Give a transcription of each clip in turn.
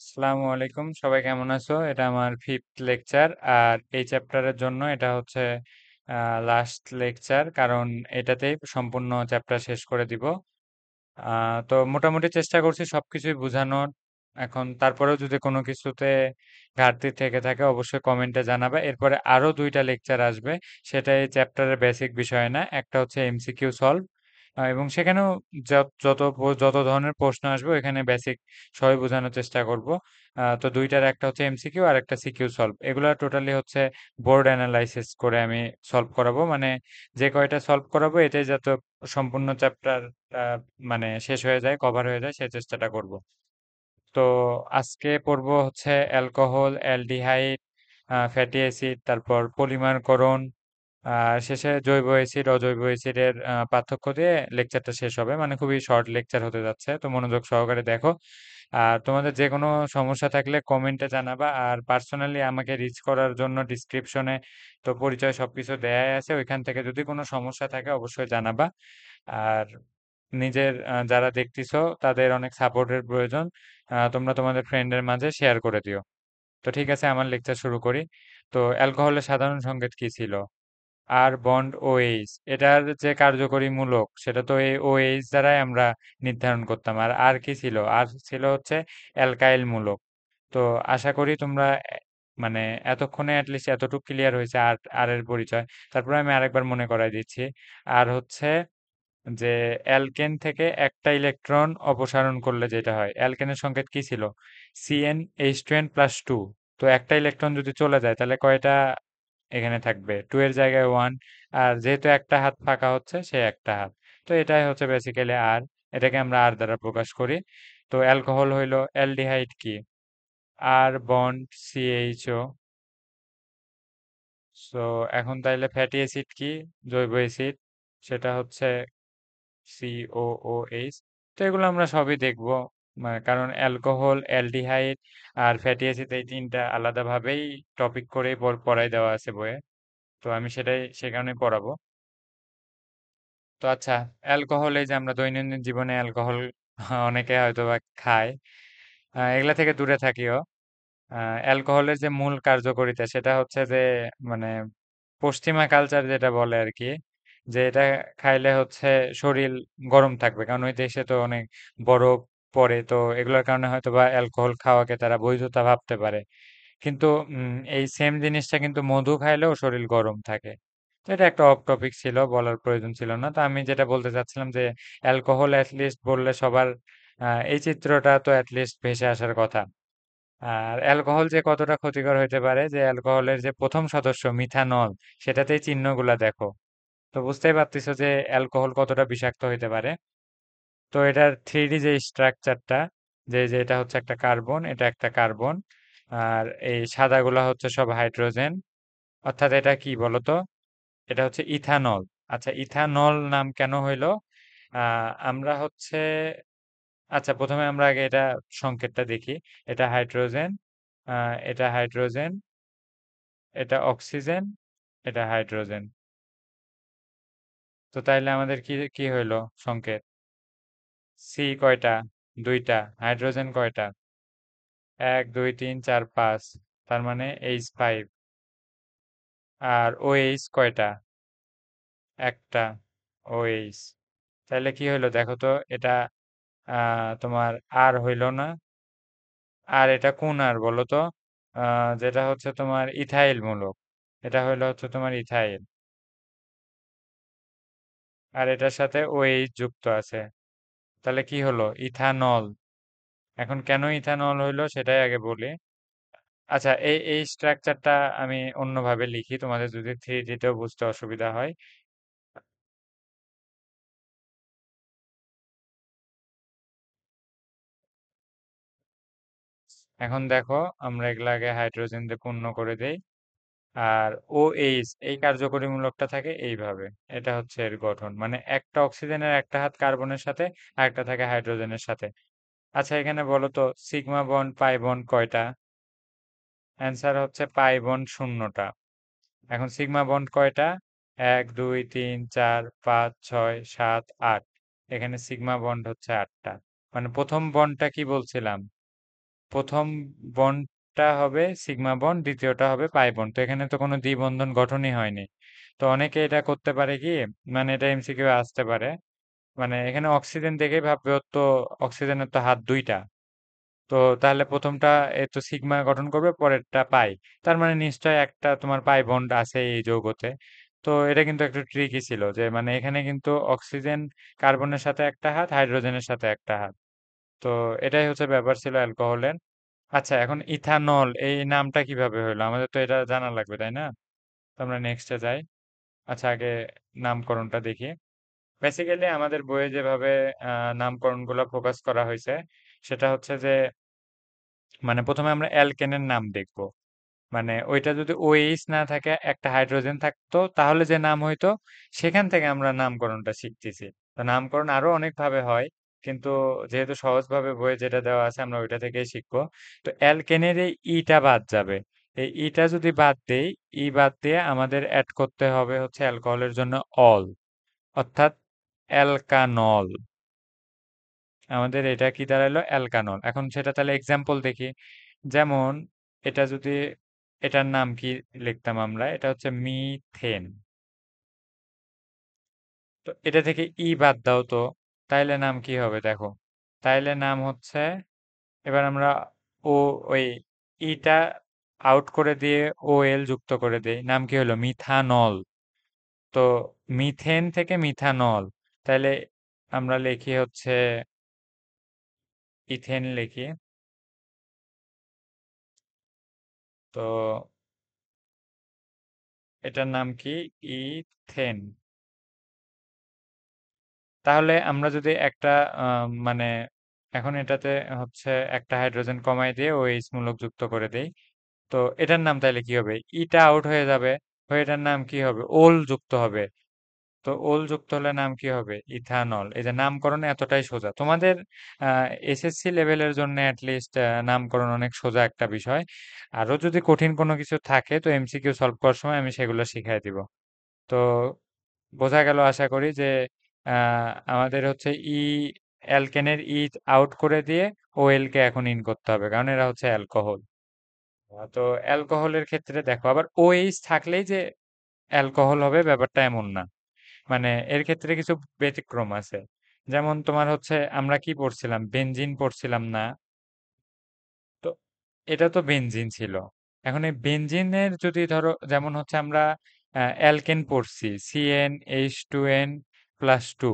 আসসালামু আলাইকুম, সবাই কেমন আছো? এটা আমার ফিফথ লেকচার। আর এই চ্যাপ্টারের জন্য এটা হচ্ছে লাস্ট লেকচার, কারণ এটাতেই সম্পূর্ণ চ্যাপ্টার শেষ করে দিব। তো মোটামুটি চেষ্টা করছি সবকিছুই বোঝানোর। এখন তারপরেও যদি কোনো কিছুতে ঘাটতি থেকে থাকে অবশ্যই কমেন্টে জানাবে। এরপরে আরো দুইটা লেকচার আসবে, সেটা এই চ্যাপ্টারের বেসিক বিষয় না, একটা হচ্ছে এমসিকিউ সলভ, এবং সেখানেও যত ধরনের প্রশ্ন আসবে এখানে বেসিক সবই বোঝানোর চেষ্টা করব। তো দুইটার একটা হচ্ছে এমসিকিউ আর একটা সিকিউ সলভ, এগুলা টোটালি হচ্ছে বোর্ড অ্যানালাইসিস করে আমি সলভ করাবো। মানে যে কয়টা সলভ করাবো এটাই যাতে সম্পূর্ণ চ্যাপ্টার মানে শেষ হয়ে যায়, কভার হয়ে যায়, সেই চেষ্টাটা করব। তো আজকে পড়বো হচ্ছে অ্যালকোহল, অ্যালডিহাইড, ফ্যাটি অ্যাসিড, তারপর পলিমারকরণ, আর শেষে জৈব অ্যাসিড, অজৈব অ্যাসিডের পার্থক্য দিয়ে লেকচারটা শেষ হবে। মানে খুবই শর্ট লেকচার হতে যাচ্ছে, তো মনোযোগ সহকারে দেখো। আর তোমাদের যে কোনো সমস্যা থাকলে কমেন্টে জানাবা, আর পার্সোনালি আমাকে রিচ করার জন্য ডিসক্রিপশনে তো পরিচয় সবকিছু দেয়াই আছে, ওইখান থেকে যদি কোনো সমস্যা থাকে অবশ্যই জানাবা। আর নিজের যারা দেখতেছো তাদের অনেক সাপোর্টের প্রয়োজন, তোমরা তোমাদের ফ্রেন্ডের মাঝে শেয়ার করে দিও। তো ঠিক আছে, আমার লেকচার শুরু করি। তো অ্যালকোহলের সাধারণ সংকেত কি ছিল? আর বন্ড ওএইচ, এটার যে কার্যকরী মূলক সেটা তো এই ওএইচ দ্বারাই আমরা নির্ধারণ করতাম। আর কি ছিল? আর ছিল হচ্ছে অ্যালকাইল মূলক। তো আশা করি তোমরা মানে এতক্ষণে অ্যাটলিস্ট এতটুকু ক্লিয়ার হয়েছে আর আর এর পরিচয়। তারপরে আমি আরেকবার মনে করাই দিচ্ছি। আর হচ্ছে যে অ্যালকেন থেকে একটা ইলেকট্রন অপসারণ করলে যেটা হয়, অ্যালকেনের সংকেত কি ছিল? CnH2n+2। তো একটা ইলেকট্রন যদি চলে যায় তাহলে কয়টা এখানে থাকবে? 2 এর জায়গায় 1। আর যেহেতু একটা হাত ফাঁকা হচ্ছে, সে একটা হাত। তো এটাই হচ্ছে বেসিক্যালি আর, এটাকে আমরা আর দ্বারা প্রকাশ করি। তো অ্যালকোহল হইলো, অ্যালডিহাইড কি? আর বন্ড CHO। সো এখন তাইলে ফ্যাটি অ্যাসিড কি? জৈব অ্যাসিড, সেটা হচ্ছে COOH। তো এগুলো আমরা সবই দেখব, কারণ অ্যালকোহল, অ্যালডিহাইড আর ফ্যাটি অ্যাসিড এই তিনটা আলাদাভাবেই টপিক করেই পড়াই দেওয়া আছে বইয়ে। তো আমি সে কারণে পড়াবো। তো আচ্ছা, অ্যালকোহল, এই যে আমরা দৈনন্দিন জীবনে অ্যালকোহল অনেকে হয়তো বা খায়, এগুলা থেকে দূরে থাকিও। অ্যালকোহলের যে মূল কার্যকারিতা সেটা হচ্ছে যে, মানে পশ্চিমা কালচার যেটা বলে আর কি, যে এটা খাইলে হচ্ছে শরীর গরম থাকবে, কারণ ওই দেশে তো অনেক বরফ পড়ে। তো এগুলোর কারণে হয়তো বা অ্যালকোহল খাওয়াকে তারা বৈধতা ভাবতে পারে। কিন্তু এই সেম জিনিসটা কিন্তু মধু খাইলেও শরীর গরম থাকে। তো এটা একটা অফ টপিক ছিল, বলার প্রয়োজন ছিল না। তো আমি যেটা বলতে চাচ্ছিলাম যে অ্যালকোহল অ্যাটলিস্ট বললে সবার এই চিত্রটা তো অ্যাটলিস্ট ভেসে আসার কথা। আর অ্যালকোহল যে কতটা ক্ষতিকর হইতে পারে, যে অ্যালকোহলের যে প্রথম সদস্য মিথানল, সেটাতেই চিহ্নগুলা দেখো। তো বুঝতেই পারতেছো যে অ্যালকোহল কতটা বিষাক্ত হইতে পারে। তো এটার 3D যে স্ট্রাকচারটা, যে এটা হচ্ছে একটা কার্বন, এটা একটা কার্বন, আর এই সাদাগুলা হচ্ছে সব হাইড্রোজেন। অর্থাৎ এটা কি বলতো? এটা হচ্ছে ইথানল। আচ্ছা, ইথানল নাম কেন হইলো? আমরা হচ্ছে, আচ্ছা প্রথমে আমরা আগে এটা সংকেতটা দেখি। এটা হাইড্রোজেন, এটা হাইড্রোজেন, এটা অক্সিজেন, এটা হাইড্রোজেন। তো তাইলে আমাদের কি কি হইলো সংকেত? সি কয়টা? দুইটা। হাইড্রোজেন কয়টা? 1 2 3 4 5, তার মানে H5। আর OH কয়টা? একটা OH। তাইলে কি হইলো দেখো তো, এটা তোমার আর হইলো না। আর এটা কোন আর বলো তো? যেটা হচ্ছে তোমার ইথাইল মূলক, এটা হইলো হচ্ছে তোমার ইথাইল। আর এটার সাথে OH যুক্ত আছে, তাহলে কি হলো? ইথানল। এখন কেন ইথানল হইলো সেটাই আগে বলি। আচ্ছা, এই স্ট্রাকচারটা আমি অন্যভাবে লিখি, তোমাদের যদি 3D-তেও বুঝতে অসুবিধা হয়। এখন দেখো, আমরা এগুলাকে হাইড্রোজেন দিয়ে পূর্ণ করে দেই। আর OH এই কার্যকরী মূলকটা থাকে এইভাবে। এটা হচ্ছে এর গঠন, মানে একটা অক্সিজেনের একটা হাত কার্বনের সাথে, আর একটা থাকে হাইড্রোজেনের সাথে। আচ্ছা, এখানে বলো তো সিগমা বন্ড পাই বন্ড কয়টা? অ্যান্সার হচ্ছে পাই বন্ড শূন্যটা। এখন সিগমা বন্ড কয়টা? 1 2 3 4 5 6 7 8। এখানে সিগমা বন্ড হচ্ছে 8টা। মানে প্রথম বন্ডটা কি বলছিলাম? প্রথম বন্ডটা হবে সিগমা বন্ড, দ্বিতীয়টা হবে পাই বন্ড। তো এখানে তো কোনো দ্বিবন্ধন গঠনই হয়নি। তো অনেকে এটা করতে পারে কি, মানে এটা এমসিকিউ আসতে পারে, মানে এখানে অক্সিজেন দেখেই ভাববে ওর তো অক্সিজেনের তো হাত দুইটা। তো তাহলে প্রথমটা এ তো সিগমা গঠন করবে, পরেরটা পাই। তার মানে নিশ্চয় একটা তোমার পাই বন্ড আছে এই যৌগতে। তো এটা কিন্তু একটু ট্রিকি ছিল, যে মানে এখানে কিন্তু অক্সিজেন কার্বনের সাথে একটা হাত, হাইড্রোজেনের সাথে একটা হাত। তো এটাই হচ্ছে ব্যাপার ছিল অ্যালকোহলের। আচ্ছা, এখন ইথানল এই নামটা কিভাবে হলো? আমাদের তো এটা জানা লাগবে, তাই না? তো আমরা নেক্সটে যাই। আচ্ছা, আগে নামকরণটা দেখি। বেসিক্যালি আমাদের বইয়ে যেভাবে নামকরণগুলো ফোকাস করা হয়েছে, সেটা হচ্ছে যে মানে প্রথমে আমরা অ্যালকেনের নাম দেখব। মানে ওইটা যদি ওএইচ না থাকে, একটা হাইড্রোজেন থাকতো, তাহলে যে নাম হইতো, সেখান থেকে আমরা নামকরণটা শিখতেছি। তো নামকরণ আরো অনেক ভাবে হয়, কিন্তু যেহেতু সহজভাবে বইয়ে যেটা দেওয়া আছে আমরা ওইটা থেকেই শিখবো। তো অ্যালকেনের এই ইটা বাদ যাবে। এই ইটা যদি বাদ দেই, ই বাদ দিয়ে আমাদের অ্যাড করতে হবে হচ্ছে অ্যালকোহলের জন্য অল, অর্থাৎ অ্যালকানল। আমাদের এটা কি দাঁড়ালো? অ্যালকানল। এখন সেটা তাহলে এক্সাম্পল দেখি। যেমন এটা যদি, এটার নাম কি লিখতাম আমরা? এটা হচ্ছে মিথেন। তো এটা থেকে ই বাদ দাও তো, তাইলে নাম কি হবে দেখো। তাইলে নাম হচ্ছে, এবার আমরা ও ওই ইটা আউট করে দিয়ে ও এল যুক্ত করে দেই, নাম কি হলো? মিথানল। তো মিথেন থেকে মিথানল, তাইলে আমরা লিখি হচ্ছে ইথেন লিখি। তো এটার নাম কি? ইথেন। তাহলে আমরা যদি একটা মানে এখন এটাতে হচ্ছে একটা হাইড্রোজেন কমাই দিয়ে ওএইচ মূলক যুক্ত করে দেই, তো এটার নাম তাহলে কি হবে? ইটা আউট হয়ে যাবে, হয়ে এটার নাম কি হবে? ওল যুক্ত হবে। তো ওল যুক্ত হলে নাম কি হবে? ইথানল। এই যে নামকরণ এতটাই সোজা তোমাদের এসএসসি লেভেলের জন্য অ্যাটলিস্ট নামকরণ অনেক সোজা একটা বিষয়। আরো যদি কঠিন কোনো কিছু থাকে তো এমসিকিউ সলভ করার সময় আমি সেগুলো শিখাই দিব। তো বোঝা গেল আশা করি যে আমাদের হচ্ছে অ্যালকেনের আউট করে দিয়ে ওএল কে এখন ইন করতে হবে, কারণ এরা হচ্ছে অ্যালকোহল। তো অ্যালকোহলের ক্ষেত্রে দেখো, আবার ওএইচ থাকলেই যে অ্যালকোহল হবে ব্যাপারটা এমন না। মানে এর ক্ষেত্রে কিছু ব্যতিক্রম আছে। যেমন তোমার হচ্ছে আমরা কি পড়ছিলাম? বেনজিন পড়ছিলাম না? তো এটা তো বেনজিন ছিল। এখন এই বেনজিনের যদি ধরো, যেমন হচ্ছে আমরা অ্যালকেন পড়ছি, CnH2n+2,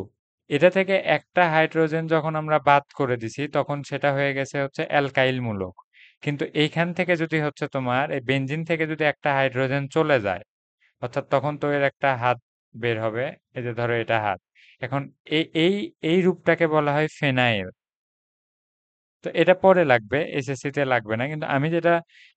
এটা থেকে একটা হাইড্রোজেন যখন আমরা বাদ করে দিছি, তখন সেটা হয়ে গেছে হচ্ছে অ্যালকাইল মূলক। কিন্তু এইখান থেকে যদি হচ্ছে তোমার এই বেনজিন থেকে যদি একটা হাইড্রোজেন চলে যায়, অর্থাৎ তখন তো এর একটা হাত বের হবে। এই যে ধরো এটা হাত। এখন এই এই এই রূপটাকে বলা হয় ফেনাইল। তো এটা পরে লাগবে, এসএসসি তে লাগবে না, কিন্তু আমি যেটা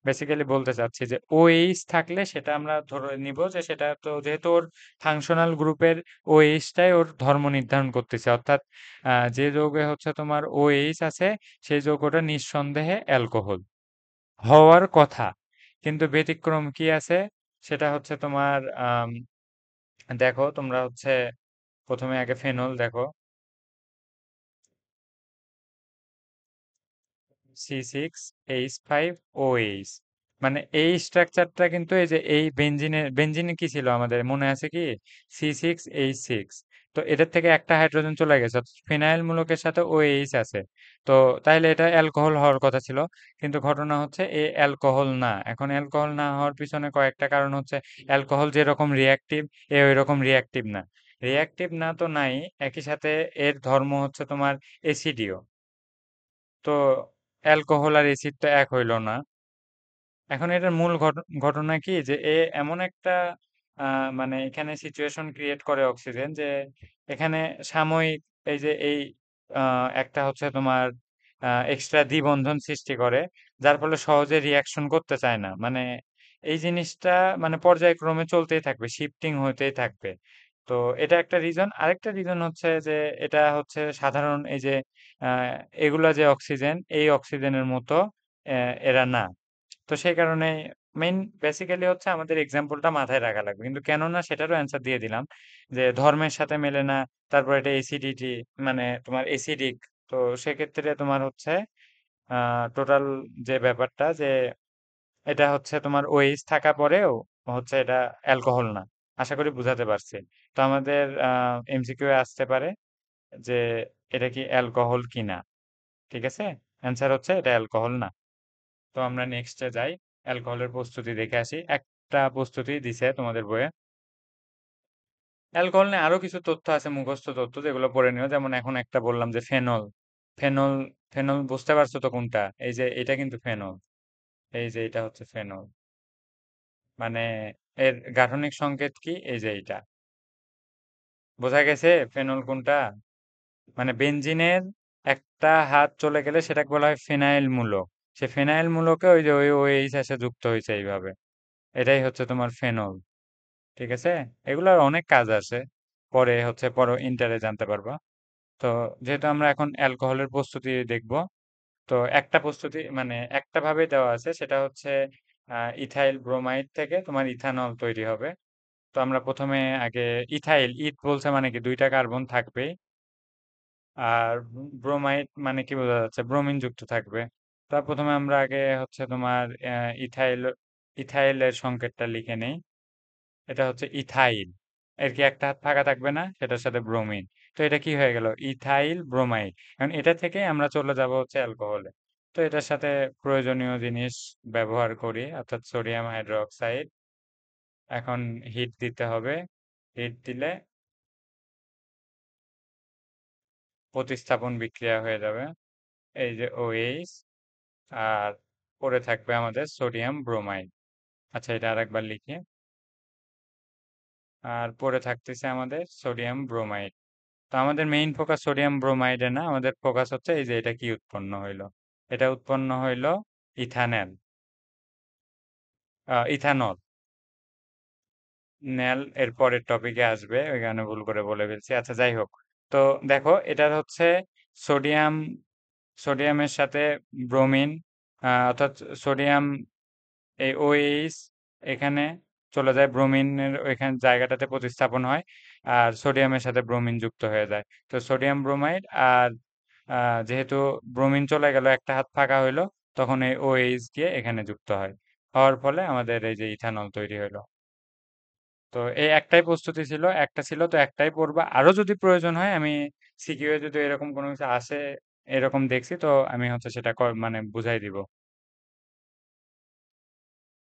বেসিক্যালি বলতে চাচ্ছি যে ওএইচ থাকলে সেটা আমরা ধরে নিব যে সেটা তো যেহেতু ওর ফাংশনাল গ্রুপের ওএইচটাই ওর ধর্ম নির্ধারণ করতেছে, অর্থাৎ যে যৌগে হচ্ছে তোমার ওএইচ আছে সেই যৌগটা নিঃসন্দেহে অ্যালকোহল হওয়ার কথা। কিন্তু ব্যতিক্রম কি আছে? সেটা হচ্ছে তোমার দেখো তোমরা হচ্ছে প্রথমে আগে ফেনল দেখো, C6H5OH। মানে এই স্ট্রাকচারটা কিন্তু এই যে এই বেঞ্জিনে কি ছিল আমাদের মনে আছে কি? C6H6। তো এটার থেকে একটা হাইড্রোজেন চলে গেছে, ফিনাইল মূলকের সাথে OH আছে। তো তাইলে এটা অ্যালকোহল হওয়ার কথা ছিল, কিন্তু ঘটনা হচ্ছে এ অ্যালকোহল না। এখন অ্যালকোহল না হওয়ার পিছনে কয়েকটা কারণ হচ্ছে, অ্যালকোহল যেরকম রিঅ্যাক্টিভ, এ ওই রকম রিঅ্যাক্টিভ না। রিঅ্যাক্টিভ না তো নাই, একই সাথে এর ধর্ম হচ্ছে তোমার অ্যাসিডীয়। তো অ্যালকোহল আর এসিড তো এক হইল না। এখন এটার মূল ঘটনা কি, যে এ এমন একটা মানে এখানে সিচুয়েশন ক্রিয়েট করে অক্সিজেন, যে এখানে সাময়িক এই যে এই একটা হচ্ছে তোমার এক্সট্রা দ্বিবন্ধন সৃষ্টি করে, যার ফলে সহজে রিয়াকশন করতে চায় না। মানে এই জিনিসটা মানে পর্যায়ক্রমে চলতেই থাকবে, শিফটিং হতেই থাকবে। তো এটা একটা রিজন। আরেকটা রিজন হচ্ছে যে এটা হচ্ছে সাধারণ এই যে আহ, এগুলা যে অক্সিজেন, এই অক্সিজেনের মতো এরা না। তো সেই কারণে মেইন বেসিক্যালি হচ্ছে আমাদের এক্সাম্পলটা মাথায় রাখা লাগবে, কিন্তু কেন না সেটারও অ্যান্সার দিয়ে দিলাম, যে ধর্মের সাথে মেলে না, তারপর এটা অ্যাসিডিটি, মানে তোমার অ্যাসিডিক। তো সেক্ষেত্রে তোমার হচ্ছে টোটাল যে ব্যাপারটা যে এটা হচ্ছে তোমার ওএইচ থাকা পরেও হচ্ছে এটা অ্যালকোহল না। আশা করি বুঝাতে পারছি। তো আমাদের এমসিকিউ এ আসতে পারে যে এটা কি অ্যালকোহল কিনা। ঠিক আছে, অ্যান্সার হচ্ছে এটা অ্যালকোহল না। তো আমরা নেক্সটে যাই, অ্যালকোহলের প্রস্তুতি দেখে আসি। একটা প্রস্তুতি দিছে তোমাদের বইয়ে। অ্যালকোহল নিয়ে আরো কিছু তথ্য আছে, মুখস্থ তথ্য, যেগুলো পড়ে নিও। যেমন এখন একটা বললাম যে ফেনল। ফেনল, ফেনল বুঝতে পারছো তো কোনটা? এই যে এটা কিন্তু ফেনল। এই যে এটা হচ্ছে ফেনল। মানে এর গাঠনিক সংকেত কি? এই যে এইটা। বোঝা গেছে ফেনল কোনটা? মানে বেনজিনের একটা হাত চলে গেলে সেটাকে বলা হয় ফেনাইল মূলক। সে ফেনাইল মূলকে ওই যে ওই OH এসে যুক্ত হয়েছে এইভাবে। এটাই হচ্ছে তোমার ফেনল। ঠিক আছে, এগুলোর অনেক কাজ আছে, পরে হচ্ছে পরে ইন্টারে জানতে পারবা। তো যেহেতু আমরা এখন অ্যালকোহলের প্রস্তুতি দেখব, তো একটা প্রস্তুতি মানে একটা ভাবে দেওয়া আছে, সেটা হচ্ছে ইথাইল ব্রোমাইড থেকে তোমার ইথানল তৈরি হবে। তো আমরা প্রথমে আগে ইথাইল, ইথ বলছে মানে কি দুইটা কার্বন থাকবে, আর ব্রোমাইড মানে কি বোঝা যাচ্ছে, ব্রোমিন যুক্ত থাকবে। তার প্রথমে আমরা আগে হচ্ছে তোমার ইথাইল, ইথাইলের সংকেতটা লিখে নেই। এটা হচ্ছে ইথাইল। এর কি একটা হাত ফাঁকা থাকবে না, সেটার সাথে ব্রোমিন। তো এটা কি হয়ে গেল, ইথাইল ব্রোমাইড। এখন এটা থেকে আমরা চলে যাব হচ্ছে অ্যালকোহলে। তো এটার সাথে প্রয়োজনীয় জিনিস ব্যবহার করি, অর্থাৎ সোডিয়াম হাইড্রোক্সাইড। এখন হিট দিতে হবে। হিট দিলে প্রতিস্থাপন বিক্রিয়া হয়ে যাবে। এই যে OH, আর পরে থাকবে আমাদের সোডিয়াম ব্রোমাইড। আচ্ছা, এটা আরেকবার লিখি। আর পরে থাকতেছে আমাদের সোডিয়াম ব্রোমাইড। তো আমাদের মেইন ফোকাস সোডিয়াম ব্রোমাইডে না, আমাদের ফোকাস হচ্ছে এই যে এটা কি উৎপন্ন হইলো। এটা উৎপন্ন হইলো ইথানল। ইথানল। নেল এর পরের টপিকে আসবে, ওইখানে ভুল করে বলে ফেলছি। আচ্ছা, যাই হোক। তো দেখো, এটার হচ্ছে সোডিয়াম, সোডিয়ামের সাথে ব্রোমিন, অর্থাৎ সোডিয়াম, এই OH এখানে চলে যায়, ব্রোমিনের ওইখানে জায়গাটাতে প্রতিস্থাপন হয়, আর সোডিয়ামের সাথে ব্রোমিন যুক্ত হয়ে যায়। তো সোডিয়াম ব্রোমাইড, আর যেহেতু ব্রোমিন চলে গেল, একটা হাত ফাঁকা হইলো, তখন এই OH গিয়ে এখানে যুক্ত হয়, হওয়ার ফলে আমাদের এই যে ইথানল তৈরি হইলো। তো এই একটাই প্রস্তুতি ছিল, একটা ছিল, তো একটাই পড়বা। আরো যদি প্রয়োজন হয়, আমি সিকিউ এ যদি এরকম কোনো কিছু আসে, এরকম দেখছি, তো আমি হচ্ছে সেটা মানে বুঝাই দিব।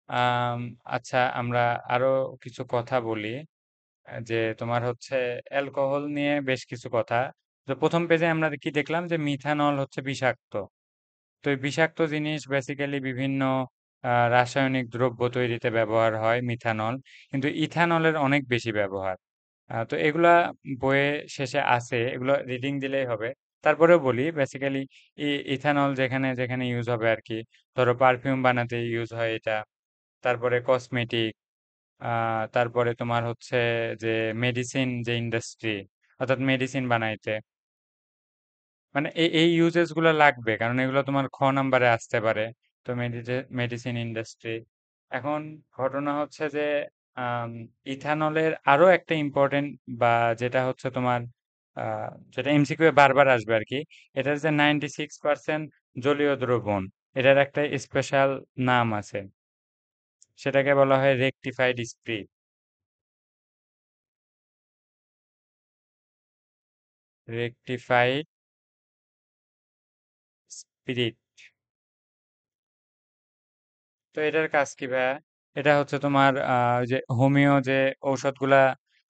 আম, আচ্ছা, আমরা আরো কিছু কথা বলি। যে তোমার হচ্ছে অ্যালকোহল নিয়ে বেশ কিছু কথা। তো প্রথম পেজে আমরা কি দেখলাম, যে মিথানল হচ্ছে বিষাক্ত। তো এই বিষাক্ত জিনিস বেসিক্যালি বিভিন্ন রাসায়নিক দ্রব্য তৈরিতে ব্যবহার হয় মিথানল, কিন্তু ইথানলের অনেক বেশি ব্যবহার। তো এগুলা বইয়ে শেষে আছে, এগুলো রিডিং দিলেই হবে। তারপরেও বলি, বেসিক্যালি ইথানল যেখানে যেখানে ইউজ হবে আর কি, ধরো পারফিউম বানাতে ইউজ হয় এটা, তারপরে কসমেটিক, তারপরে তোমার হচ্ছে যে মেডিসিন যে ইন্ডাস্ট্রি, অর্থাৎ মেডিসিন বানাইতে, মানে এই ইউজেস গুলো লাগবে, কারণ এগুলো তোমার নাম্বারে আসতে পারে। তো মেডিসিন ইন্ডাস্ট্রি। এখন ঘটনা হচ্ছে যে ইথানলের আরো একটা ইম্পর্টেন্ট, বা যেটা হচ্ছে তোমার যেটা এমসিকিউ এ বারবার আসবে আর কি, এটার যে 96% জলীয় দ্রবণ, এটার একটা স্পেশাল নাম আছে, সেটাকে বলা হয় রেকটিফাইড স্পিরিট। Rectified spirit. তো এটার কাজ কি ভাইয়া? এটা হচ্ছে তোমার ওই যে হোমিও যে ঔষধগুলা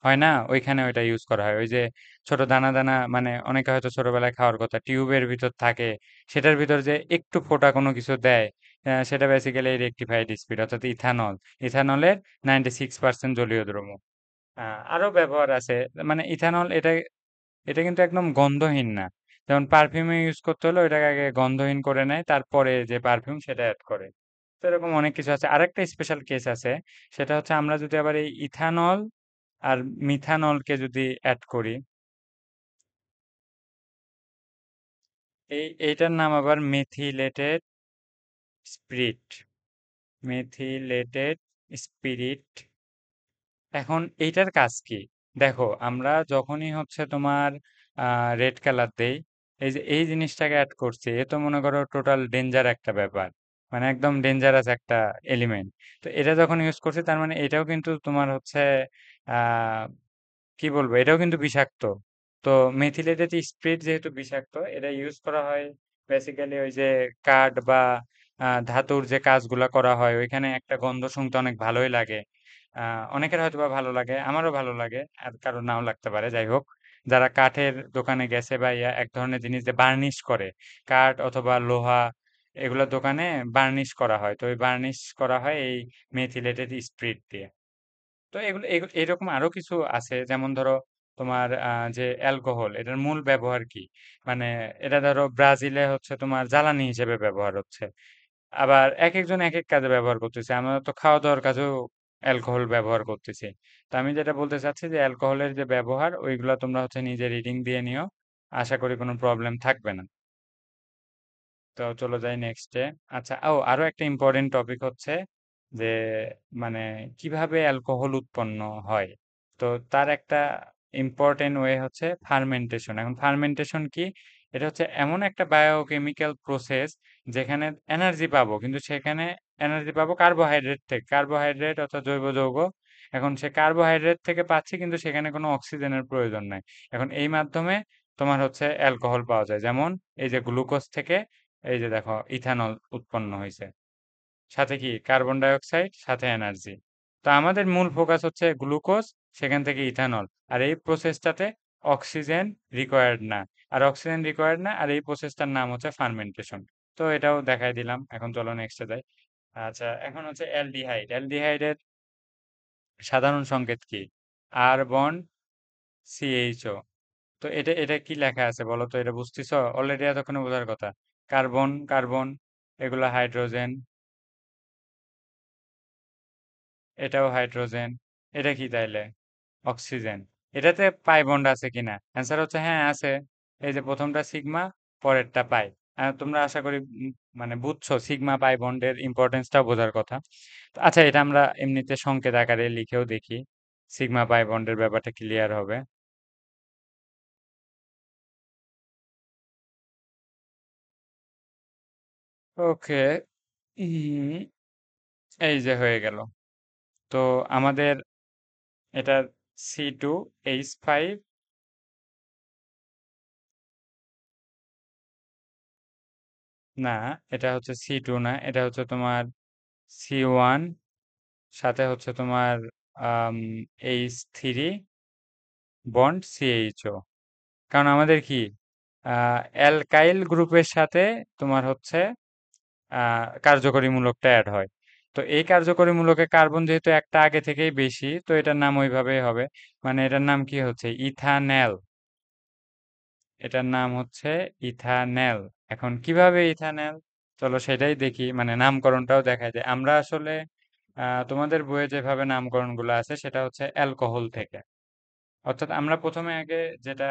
হয় না, ওইখানে ওইটা ইউজ করা হয়। ওই যে ছোট দানা দানা, মানে অনেকে হয়তো ছোটবেলায় খাওয়ার কথা, টিউবের ভিতর থাকে, সেটার ভিতর যে একটু ফোঁটা কোনো কিছু দেয়, সেটা বেসিক্যালি রেকটিফাইড স্পিরিট, অর্থাৎ ইথানল। ইথানলের 96% জলীয় দ্রবণ। আরো ব্যবহার আছে, মানে ইথানল এটা, এটা কিন্তু একদম গন্ধহীন না। যেমন পারফিউমে ইউজ করতে হলে ওইটাকে আগে গন্ধহীন করে নেয়, তারপরে যে পারফিউম সেটা অ্যাড করে। তো এরকম অনেক কিছু আছে। আরেকটা স্পেশাল কেস আছে, সেটা হচ্ছে আমরা যদি আবার এই ইথানল আর মিথানলকে যদি অ্যাড করি, এইটার নাম আবার মেথিলেটেড স্পিরিট। Methylated spirit. এখন এইটার কাজ কি? দেখো, আমরা যখনই হচ্ছে তোমার রেড কালার দেই, এই যে এই জিনিসটাকে অ্যাড করছি, এ তো মনে করো টোটাল ডেঞ্জার একটা ব্যাপার, মানে একদম ডেঞ্জারাস একটা এলিমেন্ট। তো এটা যখন ইউজ করছি, তার মানে এটাও কিন্তু তোমার হচ্ছে আহ কি বলবো, এটাও কিন্তু বিষাক্ত। তো মেথিলেটেড স্পিরিট যেহেতু বিষাক্ত, এটা ইউজ করা হয় বেসিক্যালি ওই যে কাঠ বা ধাতুর যে কাজগুলা করা হয়, ওইখানে একটা গন্ধ শুনতে অনেক ভালোই লাগে। অনেকের হয়তো বা ভালো লাগে, আমারও ভালো লাগে, আর কারো নাও লাগতে পারে, যাই হোক। যারা কাঠের দোকানে গেছে বা ইয়া এক ধরনের জিনিস যে বার্নিশ করে, কাঠ অথবা লোহা, এগুলোর দোকানে বার্নিশ করা হয়, তো ওই বার্নিশ করা হয় এই মেথিলেটেড স্পিরিট দিয়ে। তো এগুলো এগুলো এরকম আরো কিছু আছে, যেমন ধরো তোমার যে অ্যালকোহল, এটার মূল ব্যবহার কি? মানে এটা ধরো ব্রাজিলে হচ্ছে তোমার জ্বালানি হিসেবে ব্যবহার হচ্ছে, আবার এক একজন এক এক কাজে ব্যবহার করতেছে। আমরা তো খাওয়া দাওয়ার কাজেও অ্যালকোহল ব্যবহার করতেছি। তো আমি যেটা বলতে চাচ্ছি যে অ্যালকোহলের যে ব্যবহার, ওইগুলা তোমরা হচ্ছে নিজে রিডিং দিয়ে নিও, আশা করি কোনো প্রবলেম থাকবে না। তো চলো যাই নেক্সটে। আচ্ছা, আরো একটা ইম্পর্টেন্ট টপিক হচ্ছে যে মানে কিভাবে অ্যালকোহল উৎপন্ন হয়। তো তার একটা ইম্পর্টেন্ট ওয়ে হচ্ছে ফার্মেন্টেশন। এখন ফার্মেন্টেশন কি? এটা হচ্ছে এমন একটা বায়োকেমিক্যাল প্রসেস যেখানে এনার্জি পাবো, কিন্তু সেখানে এনার্জি পাবো কার্বোহাইড্রেট থেকে, কার্বোহাইড্রেট অর্থাৎ জৈব যৌগ। এখন সে কার্বোহাইড্রেট থেকে পাচ্ছি, কিন্তু সেখানে কোনো অক্সিজেনের প্রয়োজন নাই। এখন এই মাধ্যমে তোমার হচ্ছে অ্যালকোহল পাওয়া যায়, যেমন এই যে গ্লুকোজ থেকে এই যে দেখো ইথানল উৎপন্ন হয়েছে, সাথে কি কার্বন ডাই অক্সাইড, সাথে এনার্জি। তো আমাদের মূল ফোকাস হচ্ছে গ্লুকোজ, সেখান থেকে ইথানল। আর এই প্রসেসটাতে অক্সিজেন রিকোয়ার্ড না, আর এই প্রসেসটার নাম হচ্ছে ফার্মেন্টেশন। তো এটাও দেখাই দিলাম, এখন চলো নেক্সটে যাই। আচ্ছা, এখন হচ্ছে অ্যালডিহাইড। অ্যালডিহাইডের সাধারণ সংকেত কি? আর বন্ড সিএইচও। তো এটা এটা কি লেখা আছে বলো তো, এটা বুঝতেছো? অলরেডি এতক্ষণে বোঝার কথা। কার্বন কার্বন, এগুলা হাইড্রোজেন, এটাও হাইড্রোজেন। এটা কি তাইলে? অক্সিজেন। এটাতে পাই বন্ড আছে কিনা? অ্যান্সার হচ্ছে হ্যাঁ, আছে। এই যে প্রথমটা সিগমা, পরেরটা পাই। তোমরা আশা করি মানে বুঝছো সিগমা পাই বন্ডের ইম্পর্টেন্সটাও বোঝার কথা। তো আচ্ছা, এটা আমরা এমনিতে সংকেত আকারে লিখেও দেখি, সিগমা পাই বন্ডের ব্যাপারটা ক্লিয়ার হবে। ওকে, এই যে হয়ে গেল। তো আমাদের এটা C2H5, না, এটা হচ্ছে C2 না, এটা হচ্ছে তোমার C1, সাথে হচ্ছে তোমার H3 বন্ড CHO। কারণ আমাদের কি অ্যালকাইল গ্রুপের সাথে তোমার হচ্ছে কার্যকরী মূলকটা অ্যাড হয়। তো এই কার্যকরী মূলকে কার্বন যেহেতু একটা আগে থেকেই বেশি, তো এটার নাম ওইভাবেই হবে। মানে এটার নাম কি হচ্ছে? ইথানেল। এটার নাম হচ্ছে ইথানেল। এখন কিভাবে ইথানেল, চলো সেটাই দেখি, মানে নামকরণটাও দেখা যায়। আমরা আসলে তোমাদের বইয়ে যেভাবে নামকরণগুলো আছে সেটা হচ্ছে অ্যালকোহল থেকে। অর্থাৎ আমরা প্রথমে আগে যেটা,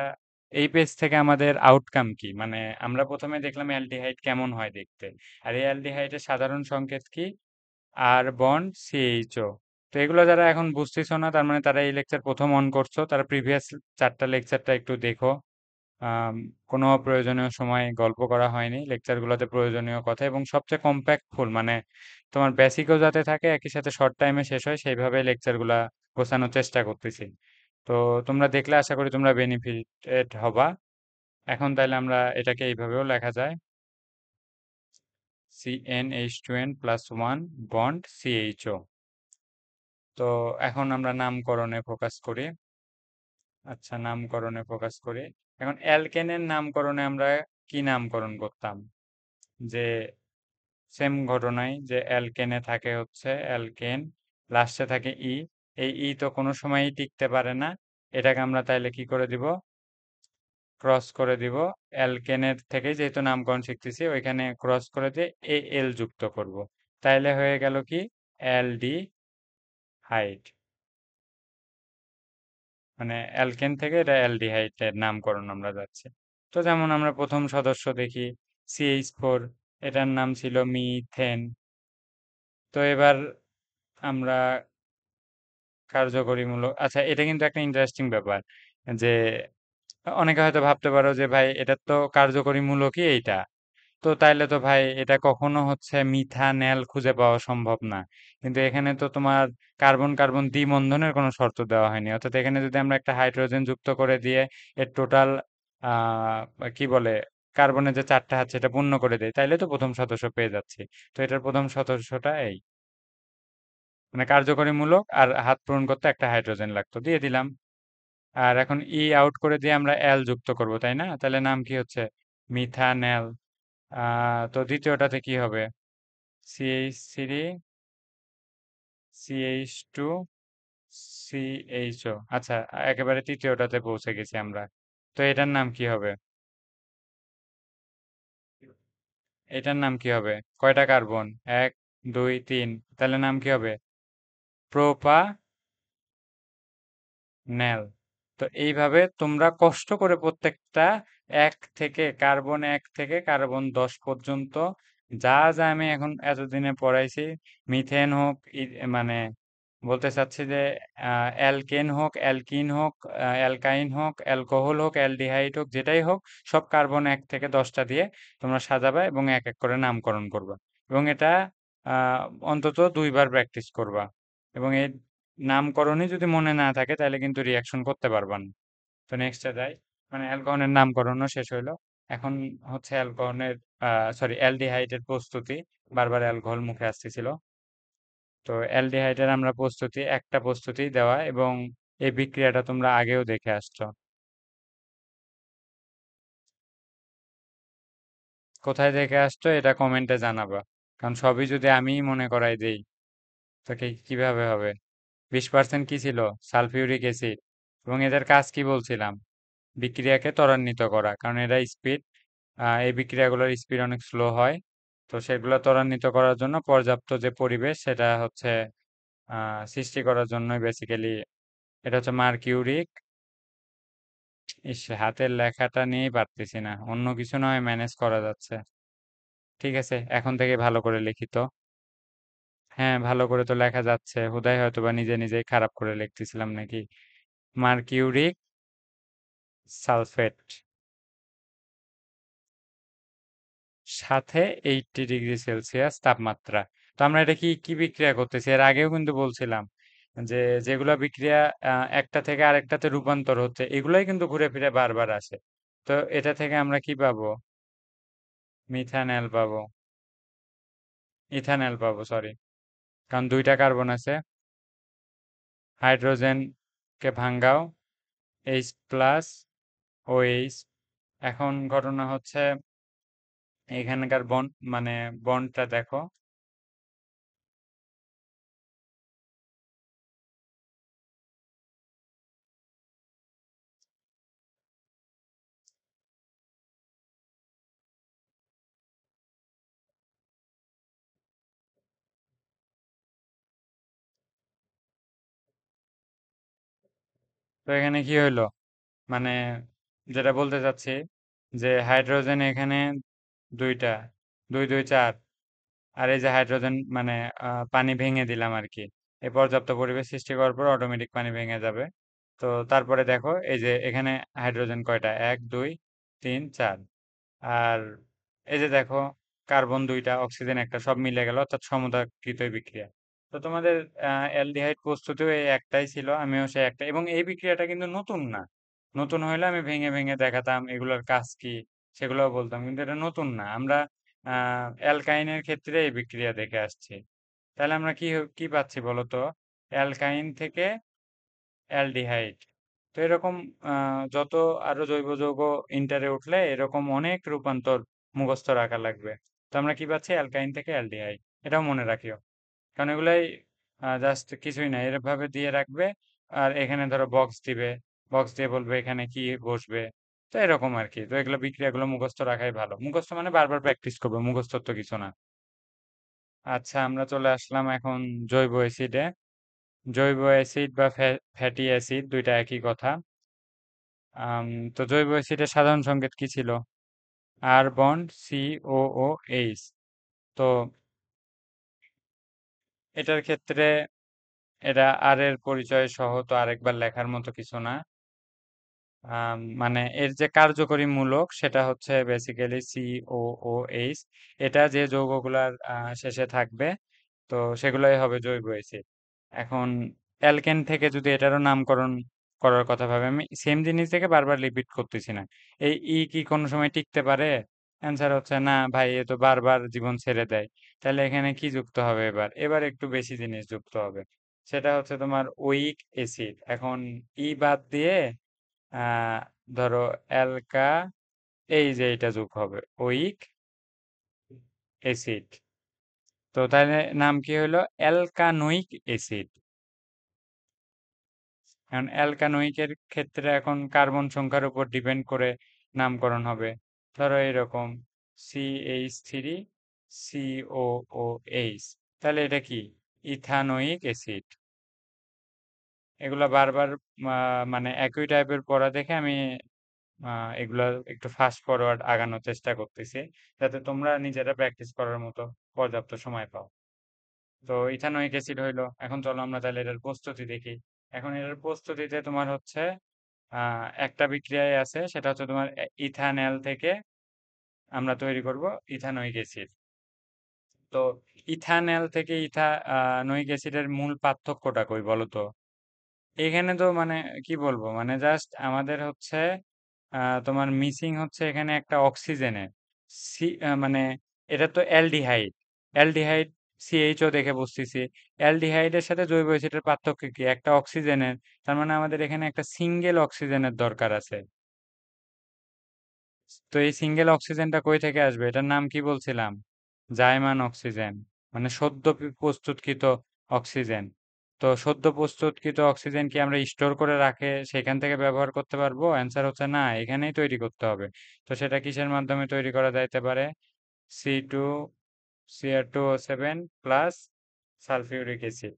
এই পেজ থেকে আমাদের আউটকাম কি, মানে আমরা প্রথমে দেখলাম অ্যালডিহাইড কেমন হয় দেখতে। আর এই অ্যালডিহাইডের সাধারণ সংকেত কি? আর বন্ড সিএইচও। তো এগুলো যারা এখন বুঝতেছো না, তার মানে তারা এই লেকচার প্রথম অন করছো, তারা প্রিভিয়াস 4টা লেকচারটা একটু দেখো। আম, কোনো প্রয়োজনীয় সময় গল্প করা হয়নি লেকচারগুলোতে, প্রয়োজনীয় কথা এবং সবচেয়ে কম্প্যাক্টফুল, মানে তোমার বেসিকও যাতে থাকে, একই সাথে শর্ট টাইমে শেষ হয়, সেইভাবে লেকচারগুলা গোছানোর চেষ্টা করতেছি। তো তোমরা দেখলে আশা করি তোমরা বেনিফিটেড হবা। এখন তাইলে আমরা এটাকে এইভাবেও লেখা যায়, CnH2n+1 বন্ড CHO। তো এখন আমরা নামকরণে ফোকাস করি। আচ্ছা, নামকরণে ফোকাস করি। এখন অ্যালকেনের নামকরণে আমরা কি নামকরণ করতাম? যে সেম ঘটনাই, যে অ্যালকেনে থাকে হচ্ছে অ্যালকেন, লাস্টে থাকে ই। এই ই তো কোনো সময়ই টিকতে পারে না, এটাকে আমরা তাইলে কি করে দিব? ক্রস করে দিব। অ্যালকেনের থেকে যেহেতু নামকরণ শিখতেছি, ওইখানে ক্রস করে দিয়ে এল যুক্ত করব। তাইলে হয়ে গেল কি? অ্যালডি হাইড। মানে অ্যালকেন থেকে এটা অ্যালডিহাইডের নামকরণ আমরা যাচ্ছি। তো যেমন আমরা প্রথম সদস্য দেখি, CH4, এটার নাম ছিল মিথেন। তো এবার আমরা কার্যকরীমূলক, আচ্ছা এটা কিন্তু একটা ইন্টারেস্টিং ব্যাপার, যে অনেকে হয়তো ভাবতে পারো যে ভাই এটা তো কার্যকরী মূলকই এইটা, তো তাইলে তো ভাই এটা কখনো হচ্ছে মিথানেল খুঁজে পাওয়া সম্ভব না। কিন্তু এখানে তো তোমার কার্বন কার্বন দ্বিবন্ধনের কোনো শর্ত দেওয়া হয়নি, অর্থাৎ এখানে যদি আমরা একটা হাইড্রোজেন যুক্ত করে দিয়ে এর টোটাল কি বলে কার্বনের যে চারটা আছে এটা পূর্ণ করে দেয়, তাইলে তো প্রথম সদস্য পেয়ে যাচ্ছি। তো এটার প্রথম সদস্যটা এই, মানে কার্যকরী মূলক আর হাত পূরণ করতে একটা হাইড্রোজেন লাগতো, দিয়ে দিলাম। আর এখন ই আউট করে দিয়ে আমরা এল যুক্ত করব, তাই না? তাহলে নাম কি হচ্ছে? মিথানেল। তো দ্বিতীয়টাতে কি হবে? CH3 CH2 CHO। আচ্ছা, একেবারে তৃতীয়টাতে পৌঁছে গেছি আমরা। তো এটার নাম কি হবে? এটার নাম কি হবে? কয়টা কার্বন? এক, দুই, তিন। তাহলে নাম কি হবে? প্রোপা নেল। তো এইভাবে তোমরা কষ্ট করে প্রত্যেকটা কার্বন 1 থেকে কার্বন 10 পর্যন্ত যা যা আমি এখন এতদিনে পড়াইছি, মিথেন হোক, মানে বলতে চাচ্ছি যে অ্যালকেন হোক, অ্যালকিন হোক, অ্যালকাইন হোক, অ্যালকোহল হোক, অ্যালডিহাইড হোক, যেটাই হোক, সব কার্বন 1 থেকে 10টা দিয়ে তোমরা সাজাবা এবং এক এক করে নামকরণ করবা। এবং এটা আহ, অন্তত 2বার প্র্যাকটিস করবা। এবং এই নামকরণই যদি মনে না থাকে তাহলে কিন্তু রিয়াকশন করতে পারবা না। তো নেক্সটে যাই, মানে অ্যালকোহলের নামকরণও শেষ হইলো। এখন হচ্ছে অ্যালকোহলের সরি অ্যালডিহাইডের প্রস্তুতি। বারবার অ্যালকোহল মুখে আসতেছিল। তো অ্যালডিহাইডের আমরা একটা প্রস্তুতি দেওয়া, এবং এই বিক্রিয়াটা তোমরা আগেও দেখে আসছো। কোথায় দেখে আসছো এটা কমেন্টে জানাবা, কারণ সবই যদি আমিই মনে করাই দেই তো কিভাবে হবে? 20% কি ছিল? Sulphuric acid. এবং এদের কাজ কি বলছিলাম? বিক্রিয়াকে ত্বরান্বিত করা, কারণ এরা স্পিড, এই বিক্রিয়াগুলোর স্পিড অনেক স্লো হয়। তো সেগুলো ত্বরান্বিত করার জন্য পর্যাপ্ত যে পরিবেশ সেটা হচ্ছে সৃষ্টি করার জন্যই বেসিক্যালি। এটা হচ্ছে মার্কিউরিক। ইস, হাতের লেখাটা নিয়েই পারতেছি না, অন্য কিছু না হয় ম্যানেজ করা যাচ্ছে। ঠিক আছে, এখন থেকে ভালো করে লিখি তো। হ্যাঁ, ভালো করে তো লেখা যাচ্ছে, হুদাই হয়তো বা নিজে নিজেই খারাপ করে লিখতেছিলাম নাকি। মার্কিউরিক সালফেট সাথে 80°C তাপমাত্রা। তো আমরা এটা কি কি বিক্রিয়া করতেছি? এর আগেও কিন্তু বলছিলাম যে যেগুলা বিক্রিয়া একটা থেকে আরেকটাতে রূপান্তর হচ্ছে, এগুলাই কিন্তু ঘুরে ফিরে বারবার আসে। তো এটা থেকে আমরা কি পাবো? মিথানেল পাবো, ইথানেল পাবো, সরি। কারণ 2টা কার্বন আছে। হাইড্রোজেনকে ভাঙ্গাও, H+, OH। এখন ঘটনা হচ্ছে এখানকার বন্ড, মানে বন্ডটা দেখো। তো এখানে কি হইলো? মানে যেটা বলতে চাচ্ছি যে হাইড্রোজেন এখানে 2টা, 2 2 4। আর এই যে হাইড্রোজেন মানে পানি ভেঙে দিলাম আর কি। এই পর্যাপ্ত পরিবেশ সৃষ্টি করার পর অটোমেটিক পানি ভেঙে যাবে। তো তারপরে দেখো এই যে এখানে হাইড্রোজেন কয়টা? 1 2 3 4। আর এই যে দেখো কার্বন 2টা, অক্সিজেন 1টা, সব মিলে গেল, অর্থাৎ সমতাকৃত বিক্রিয়া। তো তোমাদের অ্যালডিহাইড প্রস্তুতিও এই একটাই ছিল, আমিও সেই একটা। এবং এই বিক্রিয়াটা কিন্তু নতুন না। নতুন হইলে আমি ভেঙে ভেঙে দেখাতাম এগুলোর কাজ কি, সেগুলোও বলতাম, কিন্তু এটা নতুন না। আমরা অ্যালকাইনের ক্ষেত্রে এই বিক্রিয়া দেখে আসছি। তাহলে আমরা কি পাচ্ছি বলতো? অ্যালকাইন থেকে অ্যালডিহাইড। তো এরকম যত আরো জৈব যৌগ ইন্টারে উঠলে এরকম অনেক রূপান্তর মুখস্থ রাখা লাগবে। তো আমরা কি পাচ্ছি? অ্যালকাইন থেকে অ্যালডিহাইড। এটাও মনে রাখিও, কারণ এগুলাই জাস্ট কিছুই না, এভাবে দিয়ে রাখবে। আর এখানে ধরো বক্স দিবে, বক্স দিয়ে বলবে এখানে কি বসবে। তো এরকম আর কি। তো এগুলো বিক্রিয়াগুলো মুখস্থ রাখাই ভালো, মুখস্থ মানে বারবার প্র্যাকটিস করবে, মুখস্থ তো কিছু না। আচ্ছা, আমরা চলে আসলাম এখন জৈব অ্যাসিডে। জৈব অ্যাসিড বা ফ্যাটি অ্যাসিড দুইটা একই কথা। আম, তো জৈব অ্যাসিডের সাধারণ সংকেত কি ছিল? আর বন্ড, COOH। তো এটার ক্ষেত্রে এটা আর এর পরিচয় সহ তো আরেকবার লেখার মতো কিছু না। মানে এর যে কার্যকরী মূলক সেটা হচ্ছে বেসিক্যালি COOH। এটা যে যৌগগুলার শেষে থাকবে, তো সেগুলাই হবে জৈব অ্যাসিড। এখন অ্যালকেন থেকে যদি এটারও নামকরণ করার কথা ভাবে, আমি সেম জিনিস থেকে বারবার রিপিট করতেছি না। এই কি কোনো সময় টিকতে পারে? অ্যান্সার হচ্ছে না ভাই, এ তো বারবার জীবন ছেড়ে দেয়। তাহলে এখানে কি যুক্ত হবে? এবার একটু বেশি জিনিস যুক্ত হবে। সেটা হচ্ছে তোমার উইক অ্যাসিড। এখন বাদ দিয়ে আহ ধরো অ্যালকা, এই যে এটা যোগ হবে উইক অ্যাসিড। তো তাহলে নাম কি হলো? অ্যালকানোয়িক অ্যাসিড। এখন অ্যালকানোয়িকের ক্ষেত্রে এখন কার্বন সংখ্যার উপর ডিপেন্ড করে নামকরণ হবে। ধরো এরকম CH3 COOH। তাহলে এটা কি? Ethanoic acid. এগুলা বারবার মানে একই টাইপের পড়া দেখে আমি এগুলা একটু ফাস্ট ফরওয়ার্ড আগানোর চেষ্টা করতেছি, যাতে তোমরা নিজেরা প্র্যাকটিস করার মতো পর্যাপ্ত সময় পাও। তো ইথানোয়িক অ্যাসিড হইলো। এখন চলো আমরা তাহলে এটার প্রস্তুতি দেখি। এখন এটার প্রস্তুতিতে তোমার হচ্ছে একটা বিক্রিয়ায় আছে, সেটা হচ্ছে তোমার ইথানল থেকে আমরা তৈরি করব ইথানোয়িক অ্যাসিড। তো ইথানল থেকে ইথানোয়িক অ্যাসিডের মূল পার্থক্যটা কই বলো তো? এখানে তো মানে কি বলবো, মানে জাস্ট আমাদের হচ্ছে তোমার মিসিং হচ্ছে এখানে একটা অক্সিজেনের মানে এটা তো অ্যালডিহাইড। অ্যালডিহাইড CHO দেখে বুঝতেছি। অ্যালডিহাইডের সাথে জৈব অ্যাসিডের পার্থক্য কি? একটা অক্সিজেনের। তার মানে আমাদের এখানে একটা সিঙ্গেল অক্সিজেনের দরকার আছে। তো এই সিঙ্গেল অক্সিজেনটা কই থেকে আসবে? এটার নাম কি বলছিলাম? জায়মান অক্সিজেন। মানে সদ্য প্রস্তুতকৃত অক্সিজেন। তো সদ্য প্রস্তুতকৃত অক্সিজেন কি আমরা স্টোর করে রাখে সেখান থেকে ব্যবহার করতে পারবো? অ্যান্সার হচ্ছে না, এখানেই তৈরি করতে হবে। তো সেটা কিসের মাধ্যমে তৈরি করা যাইতে পারে? C2Cr2O7 plus sulphuric acid.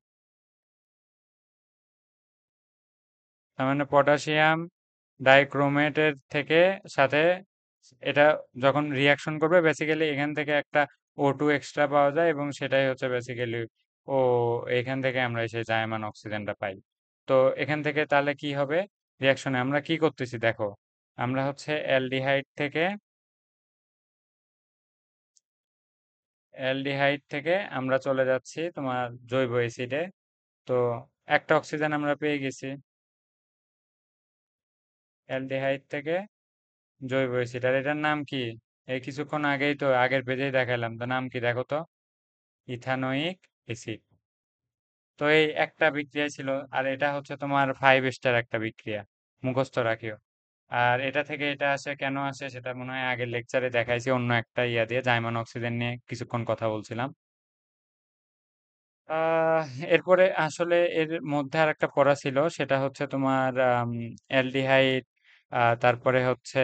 তার মানে পটাশিয়াম ডাইক্রোমেটের থেকে সাথে এটা যখন রিয়াকশন করবে, বেসিক্যালি এখান থেকে একটা O2 এক্সট্রা পাওয়া যায়, এবং সেটাই হচ্ছে বেসিক্যালি ও, এখান থেকে আমরা সেই জায়মান অক্সিজেনটা পাই। তো এখান থেকে তাহলে কি হবে? রিয়াকশনে আমরা কি করতেছি দেখো, আমরা হচ্ছে অ্যালডিহাইড থেকে আমরা চলে যাচ্ছি তোমার জৈব অ্যাসিডে। তো একটা অক্সিজেন আমরা পেয়ে গেছি অ্যালডিহাইড থেকে জৈব অ্যাসিড। আর এটার নাম কি? এই কিছুক্ষণ আগেই তো আগের পেজেই দেখালাম, তো নাম কি দেখো তো? Ethanoic acid. তো এই একটা বিক্রিয়া ছিল। আর এটা হচ্ছে তোমার 5 স্টার একটা বিক্রিয়া, মুখস্থ রাখিও। আর এটা থেকে এটা আসে কেন আসে সেটা মনে হয় আগের লেকচারে দেখাইছি, অন্য একটা ইয়া দিয়ে জাইমান অক্সিজেন নিয়ে কিছুক্ষণ কথা বলছিলাম। আহ এরপরে আসলে এর মধ্যে আর একটা পড়া ছিল, সেটা হচ্ছে তোমার অ্যালডিহাইড, তারপরে হচ্ছে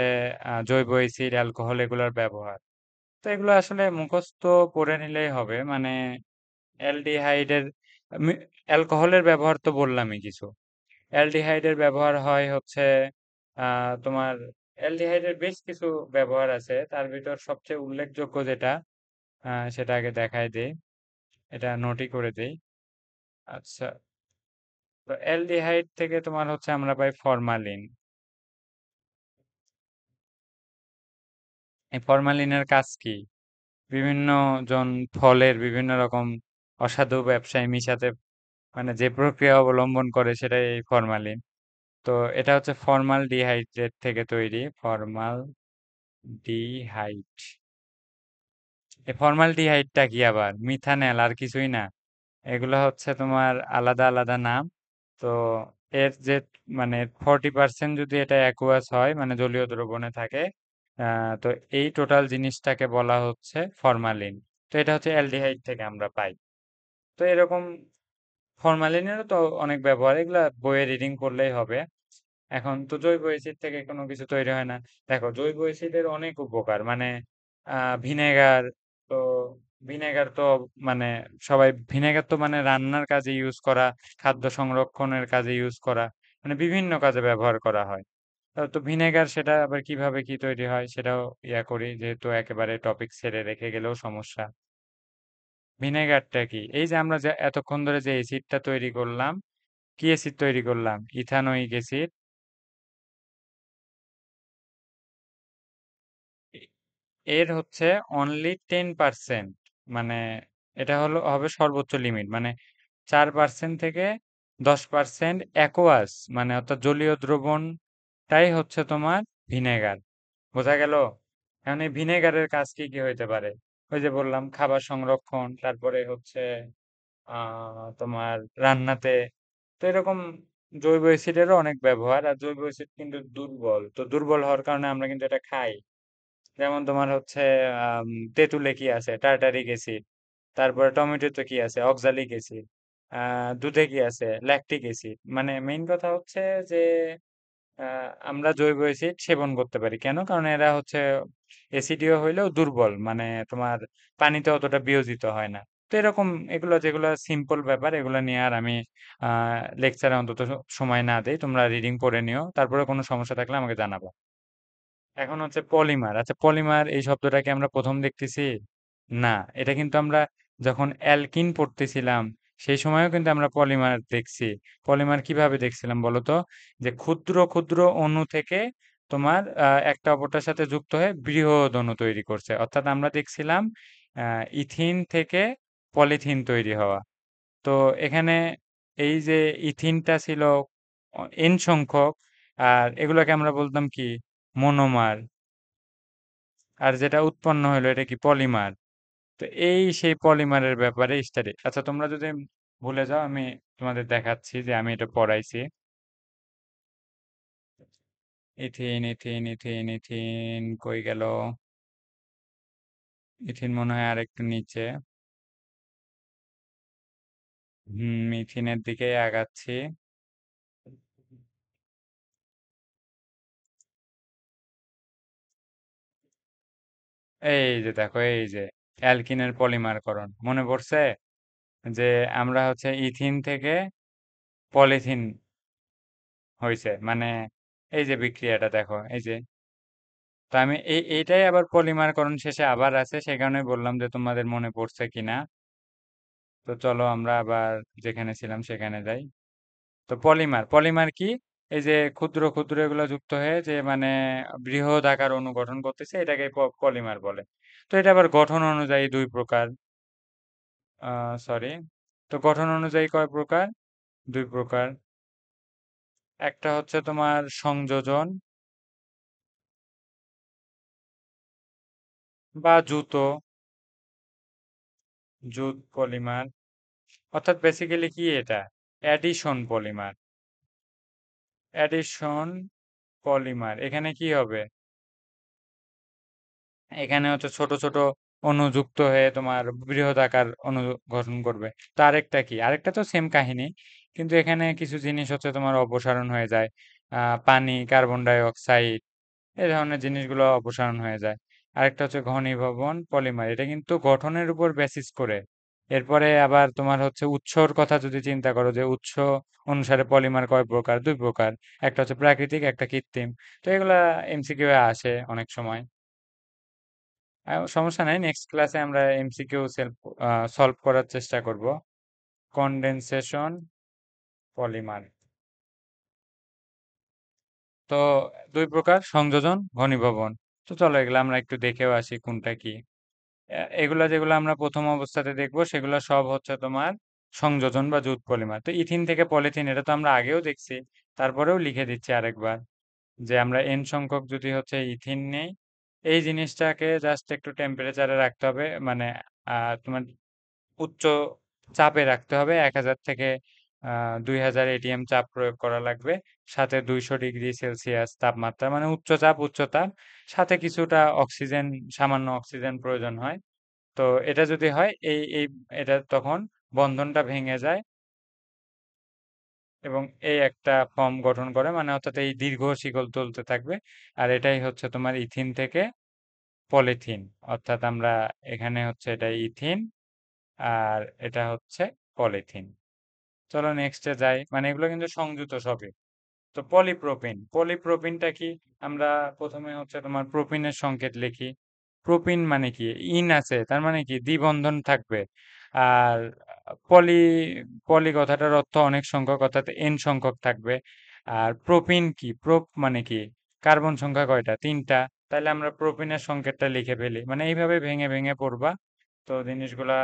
জৈব অ্যাসিড, অ্যালকোহল, এগুলোর ব্যবহার। তো এগুলো আসলে মুখস্থ পড়ে নিলেই হবে। মানে অ্যালডিহাইডের অ্যালকোহলের ব্যবহার তো বললামই কিছু। অ্যালডিহাইডের ব্যবহার হয় হচ্ছে তোমার অ্যালডিহাইডের বেশ কিছু ব্যবহার আছে, তার ভিতর সবচেয়ে উল্লেখযোগ্য যেটা সেটা আগে দেখাই দেই, এটা নোটই করে দেই। আচ্ছা, তো অ্যালডিহাইড থেকে তোমার হচ্ছে আমরা পাই ফরমালিন। এই ফরমালিনের কাজ কি? বিভিন্ন জন ফলের বিভিন্ন রকম অসাধু ব্যবসায়ী মিশাতে, মানে যে প্রক্রিয়া অবলম্বন করে সেটাই এই ফরমালিন। তো এটা হচ্ছে ফর্মাল ডিহাইড্রেট থেকে তৈরি। ফর্মাল ডিহাইড, এই ফর্মাল ডিহাইডটা কি? আবার মিথানেল, আর কিছুই না। এগুলো হচ্ছে তোমার আলাদা আলাদা নাম। তো এর যে মানে 40% যদি এটা অ্যাকুয়াস হয়, মানে জলীয় দ্রবণে থাকে, তো এই টোটাল জিনিসটাকে বলা হচ্ছে ফরমালিন। তো এটা হচ্ছে অ্যালডিহাইড থেকে আমরা পাই। তো এরকম ফরমালিনেরও তো অনেক ব্যবহার, এগুলা বইয়ে রিডিং করলেই হবে। এখন তো জৈব অ্যাসিড থেকে কোনো কিছু তৈরি হয় না। দেখো জৈব অ্যাসিডের অনেক উপকার, মানে ভিনেগার, তো ভিনেগার তো মানে সবাই, ভিনেগার তো মানে রান্নার কাজে ইউজ করা, খাদ্য সংরক্ষণের কাজে ইউজ করা, মানে বিভিন্ন কাজে ব্যবহার করা হয়। তো ভিনেগার সেটা আবার কিভাবে কি তৈরি হয় সেটাও ইয়া করি, যেহেতু একেবারে টপিক ছেড়ে রেখে গেলেও সমস্যা। ভিনেগারটা কি? এই যে আমরা যে এতক্ষণ ধরে যে অ্যাসিডটা তৈরি করলাম, কি অ্যাসিড তৈরি করলাম? Ethanoic acid. এর হচ্ছে অনলি 10%, মানে এটা হলো হবে সর্বোচ্চ লিমিট, মানে 4% থেকে 10% অ্যাকোয়াস, মানে অর্থাৎ জলীয় দ্রবণটাই হচ্ছে তোমার ভিনেগার। বোঝা গেল? এখন এই ভিনেগারের কাজ কি কি হইতে পারে? ওই যে বললাম খাবার সংরক্ষণ, তারপরে হচ্ছে তোমার রান্নাতে। তো এরকম জৈব অ্যাসিডেরও অনেক ব্যবহার, আর জৈব অ্যাসিড কিন্তু দুর্বল, তো দুর্বল হওয়ার কারণে আমরা কিন্তু এটা খাই। যেমন তোমার হচ্ছে আম, তেঁতুলে কি আছে, টার্টারিক অ্যাসিড। তারপরে টমেটোতে কি আছে, অক্সালিক অ্যাসিড। দুধে কি আছে, ল্যাকটিক অ্যাসিড। মানে মেইন কথা হচ্ছে যে আমরা জৈব অ্যাসিড সেবন করতে পারি কেন, কারণ এরা হচ্ছে অ্যাসিডীয় হইলেও দুর্বল, মানে তোমার পানিতে অতটা বিয়োজিত হয় না। তো এরকম এগুলো যেগুলো সিম্পল ব্যাপার, এগুলো নিয়ে আর আমি লেকচারে অন্তত সময় না দেই, তোমরা রিডিং পড়ে নিও, তারপরে কোনো সমস্যা থাকলে আমাকে জানাবো। এখন হচ্ছে পলিমার। আচ্ছা, পলিমার এই শব্দটা কি আমরা প্রথম দেখতেছি? না, এটা কিন্তু আমরা যখন অ্যালকিন পড়তেছিলাম সেই সময়ও কিন্তু আমরা পলিমার দেখছি। পলিমার কিভাবে দেখছিলাম বলো তো? যে ক্ষুদ্র ক্ষুদ্র অণু থেকে তোমার একটা অপরটার সাথে যুক্ত হয়ে বৃহৎ অণু তৈরি করছে। অর্থাৎ আমরা দেখছিলাম ইথিন থেকে পলিথিন তৈরি হওয়া। তো এখানে এই যে ইথিনটা ছিল এন সংখ্যক, আর এগুলোকে আমরা বলতাম কি, মনোমার। আর যেটা উৎপন্ন হলো এটা কি, পলিমার। তো এই সেই পলিমারের ব্যাপারে স্টাডি। আচ্ছা, তোমরা যদি ভুলে যাও, আমি তোমাদের দেখাচ্ছি যে আমি এটা পড়াইছি। ইথিন ইথিন ইথিন ইথিন কই গেল? ইথিন মনে হয় আর একটু নিচে। ইথিনের দিকে আগাচ্ছি। এই যে দেখো, এই যে অ্যালকিনের পলিমারকরণ মনে পড়ছে? যে আমরা হচ্ছে ইথিন থেকে পলিথিন হয়েছে, মানে এই যে বিক্রিয়াটা দেখো, এই যে। তো আমি এইটাই আবার পলিমারকরণ শেষে আবার আছে, সে কারণে বললাম যে তোমাদের মনে পড়ছে কিনা। তো চলো আমরা আবার যেখানে ছিলাম সেখানে যাই। তো পলিমার, পলিমার কি? এই যে ক্ষুদ্র ক্ষুদ্র এগুলো যুক্ত হয়ে যে মানে বৃহৎ আকার অণু গঠন করতেছে, এটাকে পলিমার বলে। তো এটা আবার গঠন অনুযায়ী দুই প্রকার। সরি, তো গঠন অনুযায়ী কয় প্রকার? দুই প্রকার। একটা হচ্ছে তোমার সংযোজন বা জুতো, জুট পলিমার। অর্থাৎ বেসিক্যালি কি এটা, অ্যাডিশন পলিমার। অ্যাডিশন পলিমার এখানে কি হবে, এখানে হচ্ছে ছোট ছোট অণু যুক্ত হয়ে তোমার বৃহদাকার অণু গঠন করবে। তো আরেকটা কি, আরেকটা তো সেম কাহিনী, কিন্তু এখানে কিছু জিনিস হচ্ছে তোমার অপসারণ হয়ে যায়। পানি, কার্বন ডাই অক্সাইড, এই ধরনের জিনিসগুলো অপসারণ হয়ে যায়। আরেকটা হচ্ছে ঘনীভবন পলিমার, এটা কিন্তু গঠনের উপর বেসিস করে। এরপরে আবার তোমার হচ্ছে উৎসর কথা যদি চিন্তা করো, যে উৎস অনুসারে পলিমার কয় প্রকার, দুই প্রকার। একটা হচ্ছে প্রাকৃতিক, একটা কৃত্রিম। তো এগুলা এমসিকিউ এ আসে অনেক সময়। সমস্যা নাই, নেক্সট ক্লাসে আমরা এমসিকিউ সলভ করার চেষ্টা করব। Condensation polymer. তো দুই প্রকার, সংযোজন, ঘনীভবন। তো চলো এগুলো আমরা একটু দেখেও আসি কোনটা কি। এগুলা যেগুলো আমরা প্রথম অবস্থাতে দেখবো সেগুলো সব হচ্ছে তোমার সংযোজন বা জুট পলিমার। তো ইথিন থেকে পলিথিন, এটা তো আমরা আগেও দেখছি, তারপরেও লিখে দিচ্ছি আরেকবার, যে আমরা এন সংখ্যক যদি হচ্ছে ইথিন নেই, এই জিনিসটাকে জাস্ট একটু টেম্পারেচারে রাখতে হবে, মানে তোমার উচ্চ চাপে রাখতে হবে। 1000 থেকে 2000 এটিএম চাপ প্রয়োগ করা লাগবে, সাথে 200 ডিগ্রি সেলসিয়াস তাপমাত্রা, মানে উচ্চ চাপ উচ্চ তাপ, সাথে কিছুটা অক্সিজেন, সামান্য অক্সিজেন প্রয়োজন হয়। তো এটা যদি হয়, এই এটা তখন বন্ধনটা ভেঙে যায় এবং এই একটা ফর্ম গঠন করে, মানে অর্থাৎ এই দীর্ঘ শিকল তুলতে থাকবে। আর এটাই হচ্ছে তোমার ইথিন থেকে পলিথিন। অর্থাৎ আমরা এখানে হচ্ছে এটা ইথিন, আর এটা হচ্ছে পলিথিন। চলো নেক্সটে যাই, মানে এগুলো কিন্তু সংযুক্ত সবই। তো পলিপ্রোপিন, পলিপ্রোপিনটা কি? আমরা প্রথমে হচ্ছে তোমার প্রোপিনের সংকেত লিখি। প্রোপিন মানে কি, ইন আছে তার মানে কি দ্বিবন্ধন থাকবে। আর পলি, পলি কথাটার অর্থ অনেক সংখ্যক, অর্থাৎ এন সংখ্যক থাকবে। আর প্রোপিন কি, প্রোপ মানে কি, কার্বন সংখ্যা কয়টা, তিনটা। তাহলে আমরা প্রোপিনের সংকেতটা লিখে ফেলি, মানে এইভাবে ভেঙে ভেঙে পড়বা, তো জিনিসগুলা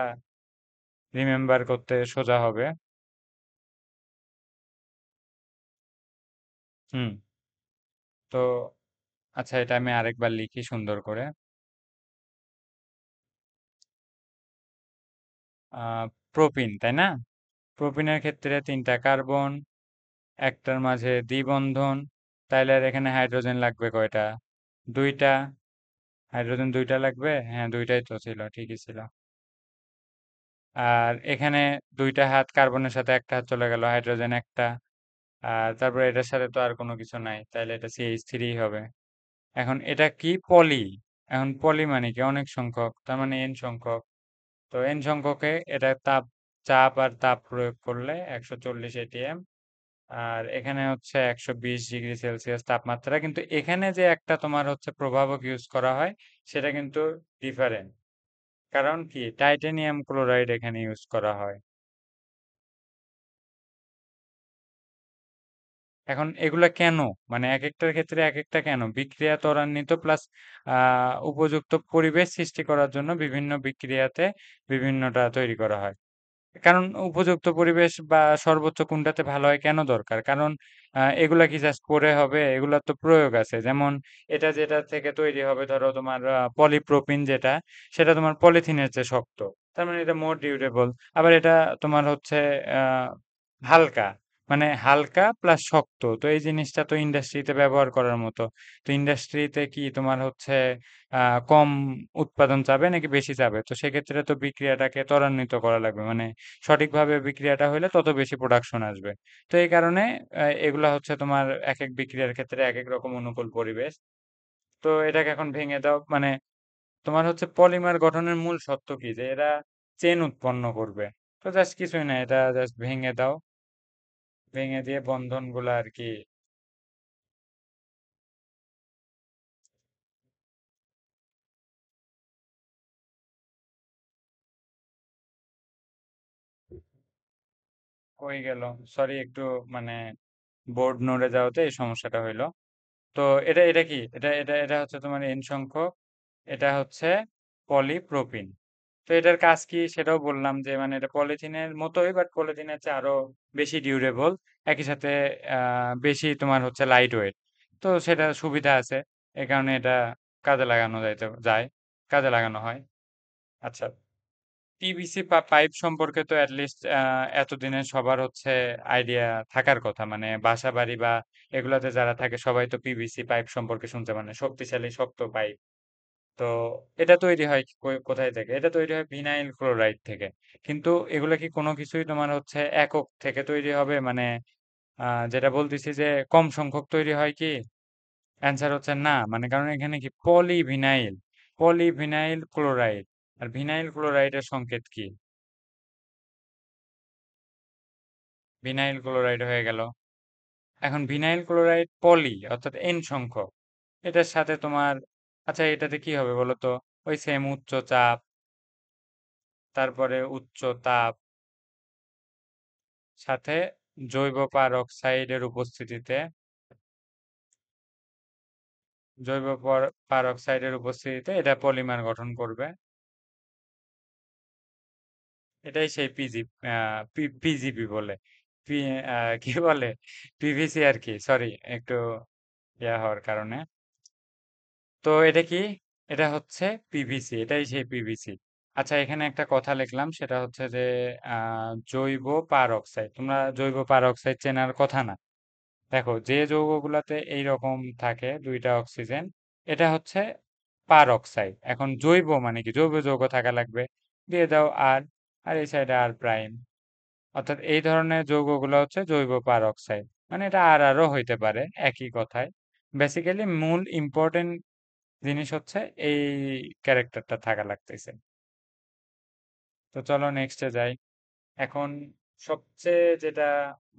রিমেম্বার করতে সোজা হবে। হুম। তো আচ্ছা, এটা আমি আরেকবার লিখি সুন্দর করে। প্রোপিন, তাই না? প্রোপিনের ক্ষেত্রে তিনটা কার্বন, একটার মাঝে দ্বিবন্ধন, তাইলে আর এখানে হাইড্রোজেন লাগবে কয়টা? দুইটা। হাইড্রোজেন দুইটা লাগবে, হ্যাঁ দুইটাই তো ছিল, ঠিকই ছিল। আর এখানে দুইটা হাত, কার্বনের সাথে একটা হাত চলে গেল, হাইড্রোজেন একটা। আর তারপরে এটার সাথে তো আর কোনো কিছু নাই, তাইলে এটা CH3 হবে। এখন এটা কি? পলি। এখন পলি মানে কি? অনেক সংখ্যক, তার মানে এন সংখ্যক। তো এন সংখ্যকে এটা চাপ আর তাপ প্রয়োগ করলে 140 ATM। আর এখানে হচ্ছে 120°C তাপমাত্রা, কিন্তু এখানে যে একটা তোমার হচ্ছে প্রভাবক ইউজ করা হয় সেটা কিন্তু ডিফারেন্ট। কারণ কি? টাইটানিয়াম ক্লোরাইড এখানে ইউজ করা হয়। এখন এগুলা কেন? মানে এক একটার ক্ষেত্রে এক একটা কেন? বিক্রিয়া ত্বরান্বিত প্লাস উপযুক্ত পরিবেশ সৃষ্টি করার জন্য বিভিন্ন বিক্রিয়াতে বিভিন্নটা তৈরি করা হয়। কারণ উপযুক্ত পরিবেশ বা সর্বোচ্চ কোনটাতে ভালো হয় কেন দরকার? কারণ এগুলা কি জাস্ট পড়ে হবে? এগুলার তো প্রয়োগ আছে। যেমন এটা যেটা থেকে তৈরি হবে, ধরো তোমার পলিপ্রোপিন যেটা, সেটা তোমার পলিথিনের চেয়ে শক্ত। তার মানে এটা মোর ডিউরেবল। আবার এটা তোমার হচ্ছে আহ, হালকা। মানে হালকা প্লাস শক্ত। তো এই জিনিসটা তো ইন্ডাস্ট্রিতে ব্যবহার করার মতো। তো ইন্ডাস্ট্রিতে কি তোমার হচ্ছে কম উৎপাদন চাবে নাকি বেশি চাবে? তো সেক্ষেত্রে তো বিক্রিয়াটাকে ত্বরান্বিত করা লাগবে। মানে সঠিকভাবে বিক্রিয়াটা হইলে তত বেশি প্রোডাকশন আসবে। তো এই কারণে এগুলা হচ্ছে তোমার এক এক বিক্রিয়ার ক্ষেত্রে এক এক রকম অনুকূল পরিবেশ। তো এটাকে এখন ভেঙে দাও, মানে তোমার হচ্ছে পলিমার গঠনের মূল সত্য কি? যে এরা চেন উৎপন্ন করবে। তো জাস্ট কিছুই না, এটা জাস্ট ভেঙে দাও। ভেঙে দিয়ে বন্ধন গুলা আর কি হয়ে গেল। সরি, একটু মানে বোর্ড নড়ে যাওয়াতে এই সমস্যাটা হইলো। তো এটা এটা কি? এটা হচ্ছে তোমার এন সংখ্যক। এটা হচ্ছে পলিপ্রোপিন। তো এটার কাজ কি সেটাও বললাম, যে মানে এটা পলিথিনের মতোই, বাট পলিথিনের চেয়ে আরো বেশি ডিউরেবল। একই সাথে বেশি তোমার হচ্ছে লাইট ওয়েট। তো সেটা সুবিধা আছে, এই কারণে এটা কাজে লাগানো যায়, কাজে লাগানো হয়। আচ্ছা, পিভিসি পাইপ সম্পর্কে তো অ্যাটলিস্ট এতদিনে সবার হচ্ছে আইডিয়া থাকার কথা, মানে বাসা বাড়ি বা এগুলাতে যারা থাকে সবাই তো পিভিসি পাইপ সম্পর্কে শুনছে, মানে শক্তিশালী শক্ত পাইপ। তো এটা তৈরি হয় কোথায় থেকে? এটা তৈরি হয় ভিনাইল ক্লোরাইড থেকে। কিন্তু এগুলা কি কোনো কিছুই তোমার হচ্ছে একক থেকে তৈরি হবে? মানে যেটা বলতেছি যে কম সংখ্যক তৈরি হয় কি? অ্যান্সার হচ্ছে না। মানে কারণ এখানে কি পলিভিনাইল, পলিভিনাইল ক্লোরাইড। আর ভিনাইল ক্লোরাইডের সংকেত কি? ভিনাইল ক্লোরাইড হয়ে গেল। এখন ভিনাইল ক্লোরাইড পলি অর্থাৎ এন সংখ্যক, এটার সাথে তোমার, আচ্ছা এটাতে কি হবে বলো তো? ওই সেম উচ্চ চাপ, তারপরে উচ্চ তাপ, সাথে জৈব পারক্সাইডের উপস্থিতিতে, পারক্সাইডের উপস্থিতিতে এটা পলিমার গঠন করবে। এটাই সেই পিজিপি বলে। পি কি বলে? পিভিসি আর কি, সরি, একটু ইয়া হওয়ার কারণে। তো এটা কি? এটা হচ্ছে পিভিসি, এটাই সেই পিভিসি। আচ্ছা, এখানে একটা কথা লিখলাম, সেটা হচ্ছে যে জৈব পার অক্সাইড। তোমরা জৈব পার অক্সাইড চেনার কথা না? দেখো, যে যৌগগুলাতে এই রকম থাকে দুইটা অক্সিজেন, এটা হচ্ছে পার অক্সাইড। এখন জৈব মানে কি? জৈব যৌগ থাকা লাগবে, দিয়ে দাও আর, আর এই সাইডে আর প্রাইম। অর্থাৎ এই ধরনের যৌগগুলো হচ্ছে জৈব পার অক্সাইড। মানে এটা আর আরও হইতে পারে, একই কথায়। বেসিক্যালি মূল ইম্পর্টেন্ট জিনিস হচ্ছে এই ক্যারেক্টারটা থাকা লাগতেছে। তো চলো নেক্সটে যাই। এখন সবচেয়ে যেটা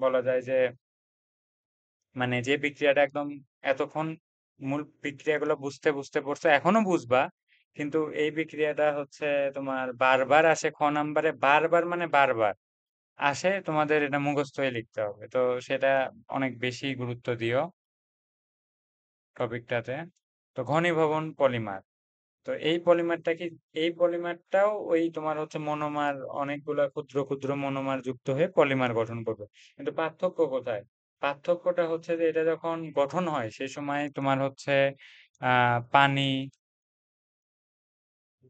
বলা যায় যে, মানে যে বিক্রিয়াটা একদম এতক্ষণ মূল বিক্রিয়াগুলো বুঝতে বুঝতে পড়ছো, এখনো বুঝবা, কিন্তু এই বিক্রিয়াটা হচ্ছে তোমার বারবার আসে নাম্বারে, বারবার মানে বারবার আসে, তোমাদের এটা মুখস্থ হয়ে লিখতে হবে। তো সেটা অনেক বেশি গুরুত্ব দিও টপিকটাতে। তো ঘনীভবন পলিমার। তো এই পলিমারটা কি, এই পলিমারটাও ওই তোমার হচ্ছে মনোমার, অনেকগুলা ক্ষুদ্র ক্ষুদ্র মনোমার যুক্ত হয়ে পলিমার গঠন করবে। কিন্তু পার্থক্য কোথায়? পার্থক্যটা হচ্ছে যে এটা যখন গঠন হয় সে সময় তোমার হচ্ছে পানি,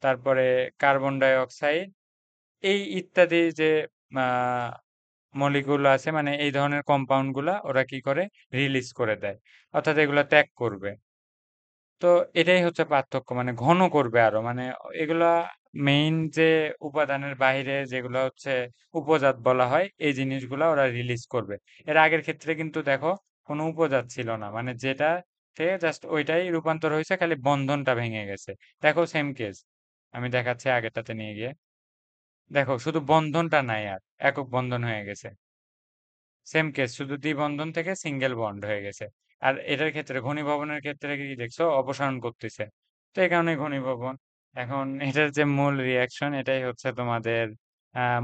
তারপরে কার্বন ডাই অক্সাইড, এই ইত্যাদি যে আহ মলিকুল আছে, মানে এই ধরনের কম্পাউন্ড গুলা ওরা কি করে, রিলিজ করে দেয়, অর্থাৎ এগুলা ত্যাগ করবে। তো এটাই হচ্ছে পার্থক্য, মানে ঘন করবে আরো, মানে এগুলা মেইন যে উপাদানের বাইরে যেগুলো হচ্ছে উপজাত বলা হয়, এই জিনিসগুলা ওরা রিলিজ করবে। এর আগের ক্ষেত্রে কিন্তু দেখো কোনো উপজাত ছিল না, মানে যেটা থেকে জাস্ট ওইটাই রূপান্তর হয়েছে, খালি বন্ধনটা ভেঙে গেছে। দেখো সেম কেস, আমি দেখাচ্ছি আগেরটাতে নিয়ে গিয়ে। দেখো শুধু বন্ধনটা নাই, আর একক বন্ধন হয়ে গেছে। সেম কেস, শুধু দ্বিবন্ধন থেকে সিঙ্গেল বন্ড হয়ে গেছে। আর এটার ক্ষেত্রে ঘনীভবনের ক্ষেত্রে কি দেখছো, অপসারণ করতেছে। তো এই কারণে ঘনীভবন। এখন এটার যে মূল রিয়াকশন, এটাই হচ্ছে তোমাদের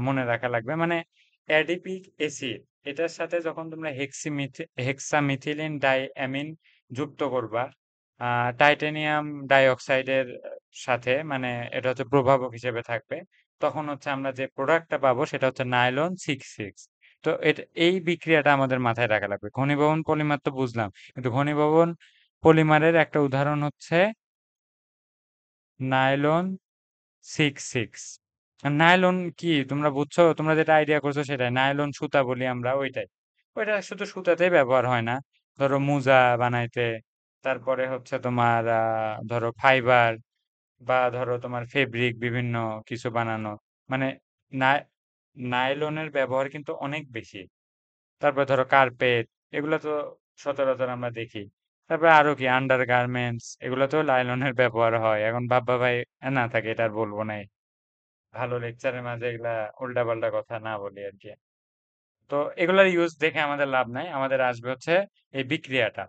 মনে রাখা লাগবে, মানে অ্যাডিপিক অ্যাসিড, এটার সাথে যখন তোমরা হেক্সামিথিলিন ডাইঅ্যামিন যুক্ত করবা টাইটানিয়াম ডাইঅক্সাইডের সাথে, মানে এটা হচ্ছে প্রভাবক হিসেবে থাকবে, তখন হচ্ছে আমরা যে প্রোডাক্টটা পাবো সেটা হচ্ছে নাইলন 6,6। তো এটা, এই বিক্রিয়াটা আমাদের মাথায় রাখা লাগবে। ঘনীভবন পলিমার তো বুঝলাম, কিন্তু ঘনীভবন পলিমারের একটা উদাহরণ হচ্ছে নাইলন 6,6। নাইলন কি তোমরা বুঝছো? তোমরা যেটা আইডিয়া করছো সেটাই, নাইলন সুতা বলি আমরা, ওইটাই। ওইটা শুধু সুতাতেই ব্যবহার হয় না, ধরো মোজা বানাইতে, তারপরে হচ্ছে তোমার ধরো ফাইবার, বা ধরো তোমার ফেব্রিক, বিভিন্ন কিছু বানানো, মানে নাই নাইলনের ব্যবহার কিন্তু অনেক বেশি। তারপর ধরো কার্পেট, এগুলো তো সচরাচর আমরা দেখি। তারপরে আরো কি, আন্ডার গার্মেন্টস, এগুলো তো লাইলনের ব্যবহার হয়। এখন ভাববা ভাই, না থাকে, এটা আর বলবো না, ভালো লেকচারের মাঝে এগুলা উল্টা পাল্টা কথা না বলি আর কি। তো এগুলার ইউজ দেখে আমাদের লাভ নাই, আমাদের আসবে হচ্ছে এই বিক্রিয়াটা,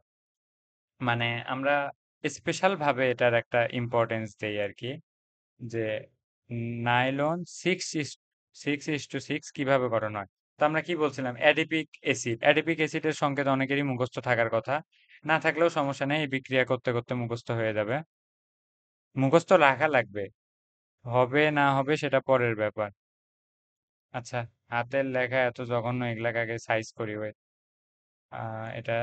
মানে আমরা স্পেশাল ভাবে এটার একটা ইম্পর্টেন্স দেই আর কি, যে নাইলন 6:6 কিভাবে গঠন হয়। তো আমরা কি বলছিলাম, অ্যাডিপিক অ্যাসিড, অ্যাডিপিক অ্যাসিডের সংকেত অনেকেরই মুখস্থ থাকার কথা, না থাকলেও সমস্যা নেই, এই বিক্রিয়া করতে করতে মুখস্থ হয়ে যাবে। মুখস্থ রাখা লাগবে, হবে না হবে সেটা পরের ব্যাপার। আচ্ছা, হাতের লেখা এত জঘন্য, এগুলাকে আগে সাইজ করি, ওই এটা,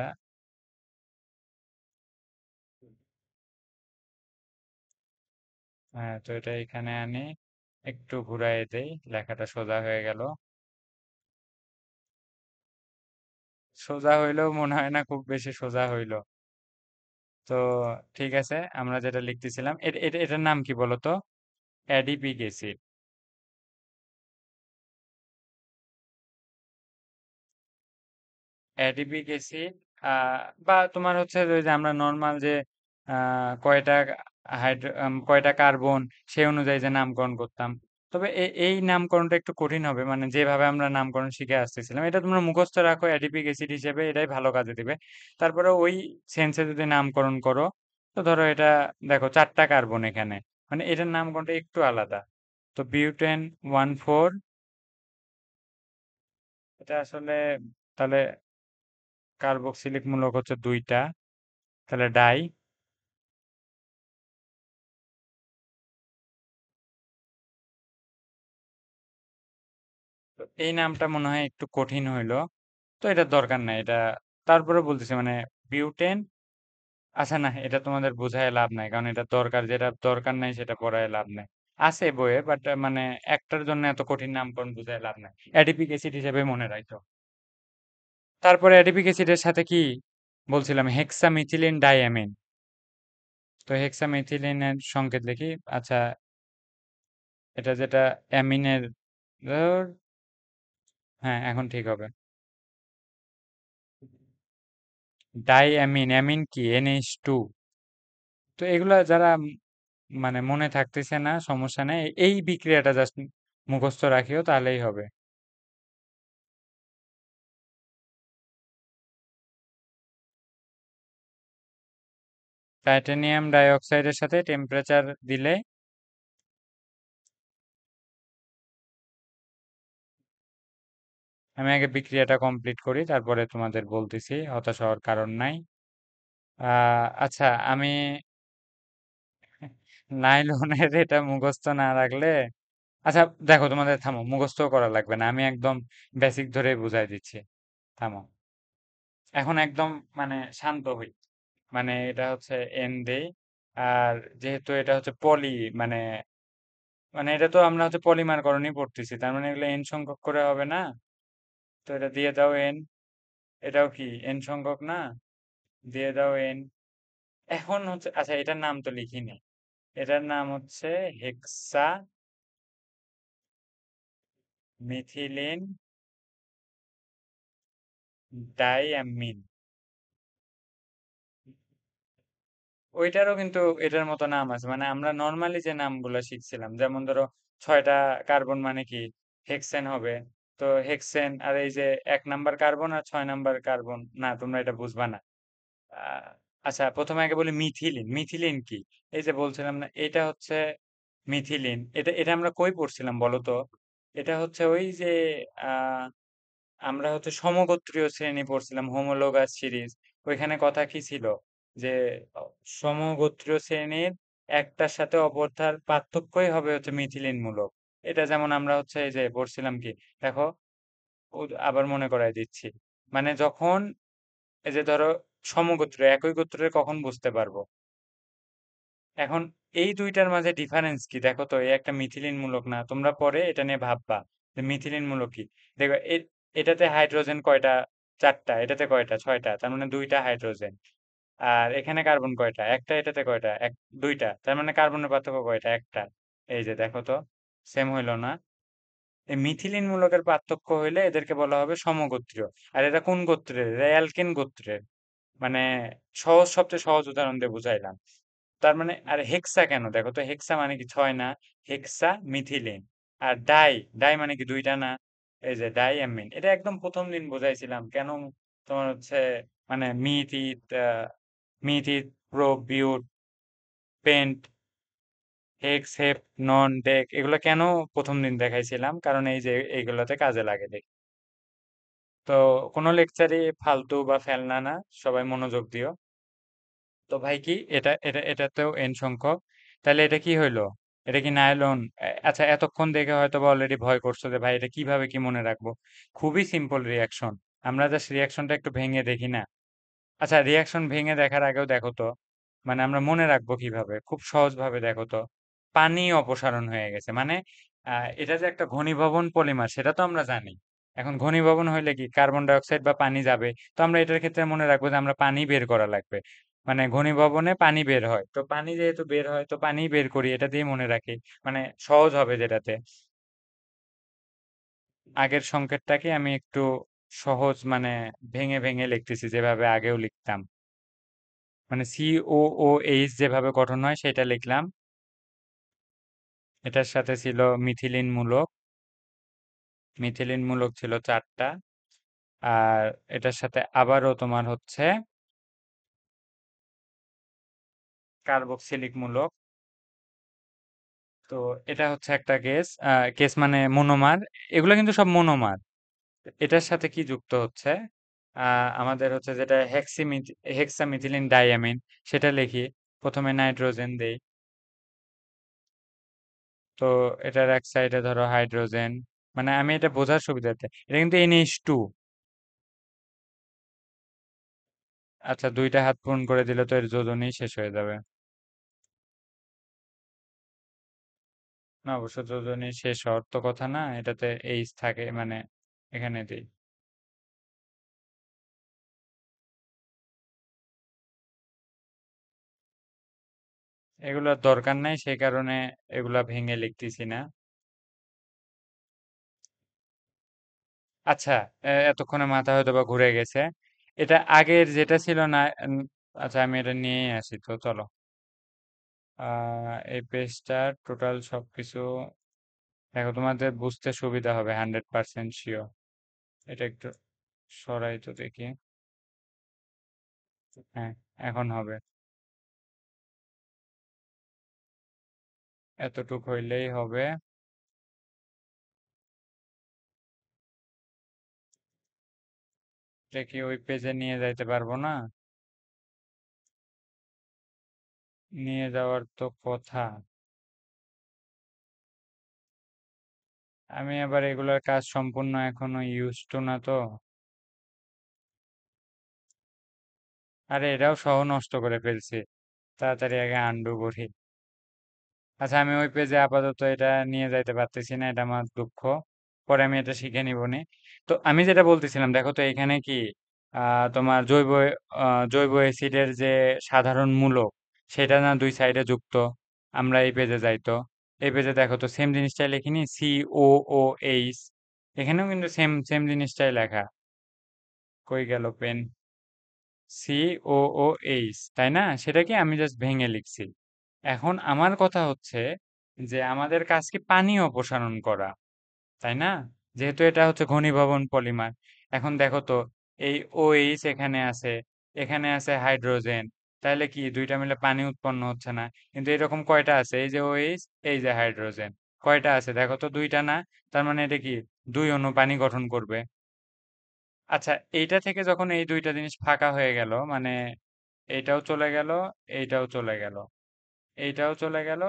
হ্যাঁ, তো এটা এখানে আনি, একটু ঘুরাই দেই, লেখাটা সোজা হয়ে গেল। সোজা হইলেও মনে হয় না খুব বেশি সোজা হইলো। তো ঠিক আছে, আমরা যেটা লিখতেছিলাম, এটার নাম কি বলতো? Adipic acid. অ্যাডিপিক অ্যাসিড, বা তোমার হচ্ছে ওই যে আমরা নর্মাল যে কয়টা কয়টা কার্বন, সেই অনুযায়ী যে নামকরণ করতাম। তবে এই নামকরণটা একটু কঠিন হবে, মানে যেভাবে আমরা নামকরণ শিখে আসতেছিলাম, এটা তোমরা মুখস্থ রাখো অ্যাডিপিক অ্যাসিড হিসেবে, এটাই ভালো কাজে দিবে। তারপরে ওই সেন্সে যদি নামকরণ করো, তো ধরো এটা, দেখো 4টা কার্বন এখানে, মানে এটার নামকরণটা একটু আলাদা। তো বিউটেন 1,4, এটা আসলে তাহলে কার্বক্সিলিক মূলক হচ্ছে 2টা, তাহলে ডাই। তো এই নামটা মনে হয় একটু কঠিন হইলো, তো এটার দরকার নাই এটা। তারপরে বলতেছে মানে বিউটেন, আচ্ছা না, এটা তোমাদের বোঝায় লাভ নাই, কারণ এটা দরকার, যেটা দরকার নাই সেটা পড়ায় লাভ নাই। আছে বইয়ে, বাট মানে একটার জন্য এত কঠিন নামকরণ বুঝায় লাভ নাই, অ্যাডিপিক অ্যাসিড হিসেবে মনে রাখো। তারপরে অ্যাডিপিক অ্যাসিডের সাথে কি বলছিলাম, হেক্সামিথিলিন ডাইঅ্যামিন। তো হেক্সামিথিলিনের সংকেত লিখি, আচ্ছা, এটা যেটা অ্যামিনের, ধর, হ্যাঁ এখন ঠিক হবে। ডাইঅ্যামিন, অ্যামিন কি, NH2। তো এগুলা যারা মানে মনে থাকতেছে না, সমস্যা নেই, এই বিক্রিয়াটা জাস্ট মুখস্থ রাখিও, তাহলেই হবে। টাইটানিয়াম ডাইঅক্সাইডের সাথে টেম্পারেচার দিলে, আমি আগে বিক্রিয়াটা কমপ্লিট করি, তারপরে তোমাদের বলতেছি, হতাশ হওয়ার কারণ নাই। আচ্ছা, আমি নাইলনের এটা মুখস্থ না রাখলে, আচ্ছা দেখো, তোমাদের থামো, মুখস্থ করা লাগবে না, আমি একদম বেসিক ধরে বুঝাই দিচ্ছি। থামো, এখন একদম মানে শান্ত হই। মানে এটা হচ্ছে এন দেই, আর যেহেতু এটা হচ্ছে পলি, মানে মানে এটা তো আমরা হচ্ছে পলিমারকরণই পড়তেছি, তার মানে এগুলো এন সংখ্যক করে হবে না। তো এটা দিয়ে দাও এন। এটাও কি এন সংখ্যক না? দিয়ে দাও এন। এখন হচ্ছে, আচ্ছা এটার নাম তো লিখিনি। এটার নাম হচ্ছে হেক্সা মিথিলিন ডাইঅ্যামিন। ওইটারও কিন্তু এটার মতো নাম আছে, মানে আমরা নর্মালি যে নামগুলো শিখছিলাম, যেমন ধরো 6টা কার্বন মানে কি হেক্সেন হবে। তো হেক্সেন, আর এই যে 1 নাম্বার কার্বন আর 6 নাম্বার কার্বন, না তোমরা এটা বুঝবা না। আহ, আচ্ছা প্রথমে আগে বলি মিথিলিন। মিথিলিন কি? এই যে বলছিলাম না, এটা হচ্ছে মিথিলিন। এটা এটা আমরা কই পড়ছিলাম বলো তো? এটা হচ্ছে ওই যে আহ আমরা হচ্ছে সমগোত্রীয় শ্রেণী পড়ছিলাম, হোমোলোগাস সিরিজ। ওইখানে কথা কি ছিল যে অ, সমগোত্রীয় শ্রেণীর একটার সাথে অপরটার পার্থক্যই হবে হচ্ছে মিথিলিন মূলক। এটা যেমন আমরা হচ্ছে এই যে পড়ছিলাম কি, দেখো, আবার মনে করাই দিচ্ছি। মানে যখন এই যে ধরো সমগোত্র একই গোত্রের কখন বুঝতে পারবো? এখন এই দুইটার মাঝে ডিফারেন্স কি দেখো তো, এই একটা মিথিলিন মূলক না? তোমরা পরে এটা নিয়ে ভাববা যে মিথিলিন মূলক কি। দেখো এটাতে হাইড্রোজেন কয়টা? 4টা। এটাতে কয়টা? 6টা, তার মানে 2টা হাইড্রোজেন। আর এখানে কার্বন কয়টা? একটা। এটাতে কয়টা? 2টা, তার মানে কার্বনের পার্থক্য কয়টা? একটা। এই যে দেখো তো, সেম হইলো না? এই মিথিলিন মূলকের পার্থক্য হইলে এদেরকে বলা হবে সমগোত্রীয়। আর এটা কোন গোত্রের? এরা অ্যালকেন গোত্রের। মানে সহজ, সবচেয়ে সহজ উদাহরণ দিয়ে বুঝাইলাম। তার মানে, আর হেক্সা কেন দেখো তো, হেক্সা মানে কি 6 না? হেক্সা মিথিলিন। আর ডাই, ডাই মানে কি 2টা না? এই যে ডাই অ্যামিন, এটা একদম প্রথম দিন বোঝাইছিলাম কেন। তোমার হচ্ছে মানে মিথ ইথ প্রো বিউট পেন্ট হেক্স হেপ নন ডেক, এগুলো কেন প্রথম দিন দেখাইছিলাম? কারণ এই যে এইগুলোতে কাজে লাগে দেখি। তো কোনো লেকচারই ফালতু বা ফেলনা না, সবাই মনোযোগ দিও। তো ভাই কি এটা, এটাতেও এন সংখ্যক, তাহলে এটা কি হইলো? এটা কি নাইলন? আচ্ছা এতক্ষণ দেখে হয়তো বা অলরেডি ভয় করছো যে ভাই এটা কিভাবে কি মনে রাখবো। খুবই সিম্পল রিয়াকশন, আমরা জাস্ট রিয়াকশনটা একটু ভেঙে দেখি না? আচ্ছা রিয়াকশন ভেঙে দেখার আগেও দেখো তো, মানে আমরা মনে রাখবো কিভাবে, খুব সহজ ভাবে দেখো তো। পানি অপসারণ হয়ে গেছে মানে এটা যে একটা ঘনীভবন পলিমার সেটা তো আমরা জানি। এখন ঘনীভবন হইলে কি কার্বন ডাই অক্সাইড বা পানি যাবে, তো আমরা এটার ক্ষেত্রে মনে রাখবো যে আমরা পানি বের করা লাগবে। মানে ঘনীভবনে পানি বের হয়, তো পানি যেহেতু বের হয় তো পানি বের করি, এটা দিয়ে মনে রাখি। মানে সহজ হবে যেটাতে। আগের সংকেতটাকে আমি একটু সহজ মানে ভেঙে ভেঙে লিখতেছি, যেভাবে আগেও লিখতাম। মানে COOH যেভাবে গঠন হয় সেটা লিখলাম। এটার সাথে ছিল মিথিলিন মূলক। মিথিলিন মূলক ছিল 4টা। আর এটার সাথে আবারও তোমার হচ্ছে কার্বক্সিলিক মূলক। তো এটা হচ্ছে একটা কেস। কেস মানে মনোমার। এগুলো কিন্তু সব মনোমার। এটার সাথে কি যুক্ত হচ্ছে? আমাদের হচ্ছে যেটা হেক্সামিথিলিন ডাইঅ্যামিন, সেটা লিখি। প্রথমে নাইট্রোজেন দেই। তো এটার এক সাইডে ধরো হাইড্রোজেন। মানে আমি এটা বোঝার সুবিধার্থে, এটা কিন্তু NH2। আচ্ছা 2টা হাত পূরণ করে দিলে তো এর যোজনই শেষ হয়ে যাবে। না অবশ্য যোজনই শেষ হওয়ার তো কথা না, এটাতে এইচ থাকে মানে এখানে দিই। এগুলোর দরকার নাই, সেই কারণে এগুলা ভেঙে লিখতেছি না। আচ্ছা এতক্ষণে মাথা হয়তো বা ঘুরে গেছে। এটা আগের যেটা ছিল না আচ্ছা আমি এটা নিয়েই আসি তো, চলো। এই পেজটার টোটাল সবকিছু দেখো, তোমাদের বুঝতে সুবিধা হবে, 100% শিওর। এটা একটু সরাই তো দেখি। হ্যাঁ, এখন হবে। এতটুক হইলেই হবে। এটা কি ওই পেজে নিয়ে যাইতে পারবো না? নিয়ে যাওয়ার তো কথা। আমি আবার এগুলোর কাজ সম্পূর্ণ এখনো ইউজ টু না তো। আরে এটাও সহ নষ্ট করে ফেলছি। তাড়াতাড়ি আগে আন্ডু করি। আচ্ছা, আমি ওই পেজে আপাতত এটা নিয়ে যাইতে পারতেছি না, এটা আমার দুঃখ। পরে আমি এটা শিখে নিব নি। তো আমি যেটা বলতেছিলাম, দেখো তো এখানে কি তোমার জৈব অ্যাসিডের যে সাধারণ মূলক, সেটা না দুই সাইডে যুক্ত। আমরা এই পেজে যাইতো, এই পেজে দেখো তো সেম জিনিসটাই লিখিনি, COOH। এখানেও কিন্তু সেম সেম জিনিসটাই লেখা। কই গেল পেন? COOH, তাই না? সেটা কি আমি জাস্ট ভেঙে লিখছি। এখন আমার কথা হচ্ছে যে আমাদের কাজ কি পানি অপসারণ করা, তাই না? যেহেতু এটা হচ্ছে ঘনীভবন পলিমার। এখন দেখো তো, এই OH এখানে আছে, এখানে আছে হাইড্রোজেন। তাহলে কি দুইটা মিলে পানি উৎপন্ন হচ্ছে না? কিন্তু এরকম কয়টা আছে? এই যে OH, এই যে হাইড্রোজেন। কয়টা আছে দেখো তো? দুইটা না? তার মানে এটা কি দুই অণু পানি গঠন করবে? আচ্ছা, এইটা থেকে যখন এই দুইটা জিনিস ফাঁকা হয়ে গেল, মানে এইটাও চলে গেল, এইটাও চলে গেল, এইটাও চলে গেল,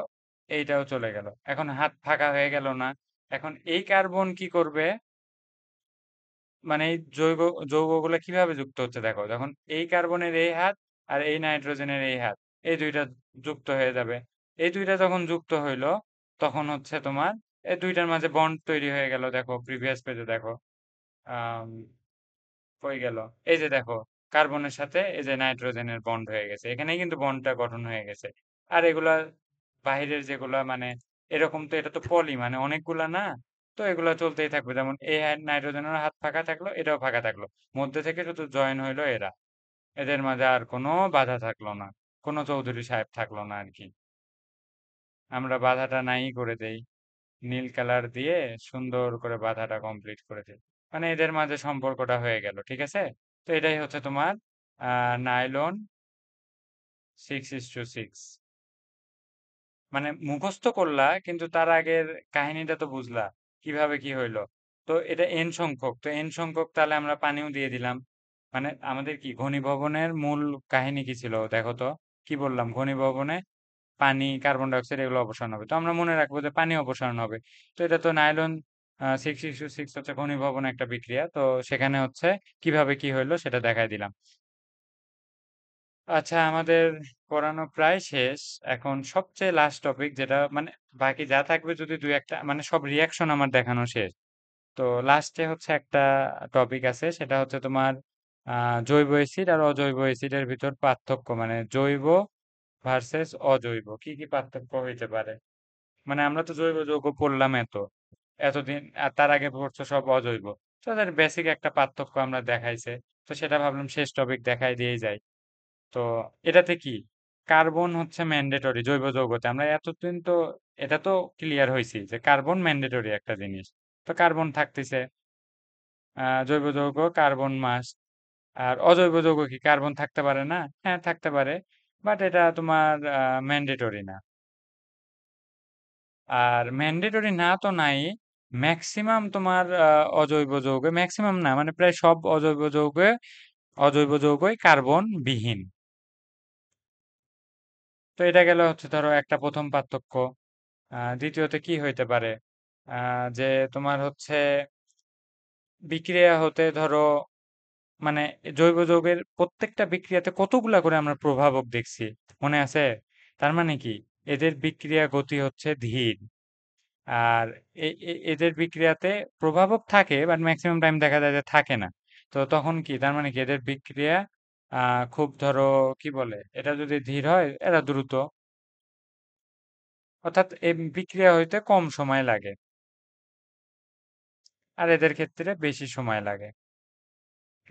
এইটাও চলে গেল, এখন হাত ফাঁকা হয়ে গেল না? এখন এই কার্বন কি করবে? মানে এই যৌগগুলো কিভাবে যুক্ত হচ্ছে দেখো, যখন এই কার্বনের এই হাত আর এই নাইট্রোজেনের এই হাত, এই দুইটা যুক্ত হয়ে যাবে। এই দুইটা যখন যুক্ত হইলো, তখন হচ্ছে তোমার এই দুইটার মাঝে বন্ড তৈরি হয়ে গেল। দেখো প্রিভিয়াস পেজে দেখো, আহ কই গেল? এই যে দেখো, কার্বনের সাথে এই যে নাইট্রোজেনের বন্ড হয়ে গেছে, এখানেই কিন্তু বন্ডটা গঠন হয়ে গেছে। আর এগুলা বাহিরের যেগুলা, মানে এরকম তো, এটা তো পলি, মানে অনেকগুলা না? তো এগুলা চলতেই থাকবে, যেমন এই নাইট্রোজেনের হাত ফাঁকা থাকলো, এটাও ফাঁকা থাকলো, মধ্যে থেকে শুধু জয়েন হইলো এরা। এদের মাঝে আর কোনো বাধা থাকলো না, কোনো চৌধুরী সাহেব থাকলো না আর কি। আমরা বাধাটা নাই করে দেই, নীল কালার দিয়ে সুন্দর করে বাধাটা কমপ্লিট করে দেই। মানে এদের মাঝে সম্পর্কটা হয়ে গেল, ঠিক আছে? তো এটাই হচ্ছে তোমার নাইলন 6:6। মানে মুখস্থ করলা, কিন্তু তার আগের কাহিনীটা তো বুঝলা, কিভাবে কি হইলো। তো এটা এন সংখ্যক, তো এন সংখ্যক, তাহলে আমরা পানিও দিয়ে দিলাম। মানে আমাদের কি ঘনীভবনের মূল কাহিনী কি ছিল দেখো তো? কি বললাম? ঘনীভবনে পানি, কার্বন ডাই অক্সাইড এগুলো অপসারণ হবে, তো আমরা মনে রাখবো যে পানি অপসারণ হবে। তো এটা তো নাইলন 6:6 হচ্ছে ঘনীভবন একটা বিক্রিয়া, তো সেখানে হচ্ছে কিভাবে কি হইলো সেটা দেখাই দিলাম। আচ্ছা, আমাদের পড়ানো প্রায় শেষ। এখন সবচেয়ে লাস্ট টপিক, যেটা মানে বাকি যা থাকবে যদি দুই একটা, মানে সব রিয়াকশন আমার দেখানো শেষ। তো লাস্টে হচ্ছে একটা টপিক আছে, সেটা হচ্ছে তোমার জৈব অ্যাসিড আর অজৈব অ্যাসিডের ভিতর পার্থক্য, মানে জৈব ভার্সেস অজৈব কি কি পার্থক্য হইতে পারে। মানে আমরা তো জৈব যৌগ পড়লাম এতদিন, আর তার আগে পড়ছো সব অজৈব। তো তাদের বেসিক একটা পার্থক্য আমরা দেখাইছে, তো সেটা ভাবলাম শেষ টপিক দেখাই দিয়েই যাই। তো এটাতে কি, কার্বন হচ্ছে ম্যান্ডেটরি জৈব যৌগতে, আমরা এতদিন তো এটা তো ক্লিয়ার হয়েছি যে কার্বন ম্যান্ডেটরি একটা জিনিস। তো কার্বন থাকতেছে, জৈব যৌগ কার্বন মাস্ট। আর অজৈব যৌগ কি কার্বন থাকতে পারে না? হ্যাঁ, থাকতে পারে, বাট এটা তোমার ম্যান্ডেটরি না। আর ম্যান্ডেটরি না তো নাই, ম্যাক্সিমাম তোমার অজৈব যৌগে, ম্যাক্সিমাম না মানে প্রায় সব অজৈব যৌগই কার্বন বিহীন। তো এটা গেল হচ্ছে ধরো একটা প্রথম পার্থক্য। দ্বিতীয়তে কি হইতে পারে? যে তোমার হচ্ছে বিক্রিয়া হতে ধরো, মানে জৈব যৌগের প্রত্যেকটা বিক্রিয়াতে কতগুলা করে আমরা প্রভাবক দেখছি, মনে আছে? তার মানে কি, এদের বিক্রিয়া গতি হচ্ছে ধীর। আর এদের বিক্রিয়াতে প্রভাবক থাকে, বাট ম্যাক্সিমাম টাইম দেখা যায় যে থাকে না। তো তখন কি, তার মানে কি এদের বিক্রিয়া খুব ধরো, কি বলে, এটা যদি ধীর হয় এরা দ্রুত, অর্থাৎ এই বিক্রিয়া হইতে কম সময় লাগে, আর এদের ক্ষেত্রে বেশি সময় লাগে।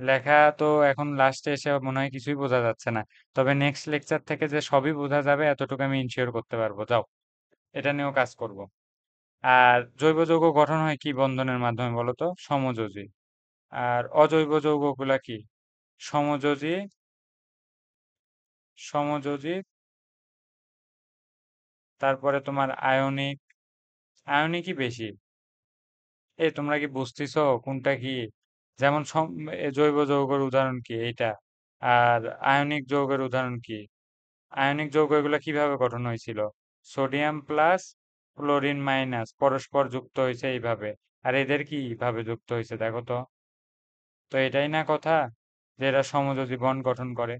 লেখা তো এখন লাস্টে এসে মনে হয় কিছুই বোঝা যাচ্ছে না। তবে নেক্সট লেকচার থেকে যে সবই বোঝা যাবে এতটুকু আমি ইনশিওর করতে পারবো, যাও এটা নিয়েও কাজ করব। আর জৈব যৌগ গঠন হয় কি বন্ধনের মাধ্যমে বলো তো? সমযোজী। আর অজৈব যৌগগুলা কি? সমযোজী, সমযোজী, তারপরে তোমার আয়নিক। আয়নিকই বেশি। তোমরা কি বুঝতেছো কোনটা কি? যেমন জৈব যৌগের উদাহরণ কি এইটা, আর আয়নিক যৌগের উদাহরণ কি? আয়নিক যৌগ এগুলো কিভাবে গঠন হয়েছিল? সোডিয়াম প্লাস ক্লোরিন মাইনাস পরস্পর যুক্ত হয়েছে এইভাবে। আর এদের কিভাবে যুক্ত হয়েছে দেখো তো। তো এটাই না কথা, যে এরা সমযোজী বন্ড গঠন করে।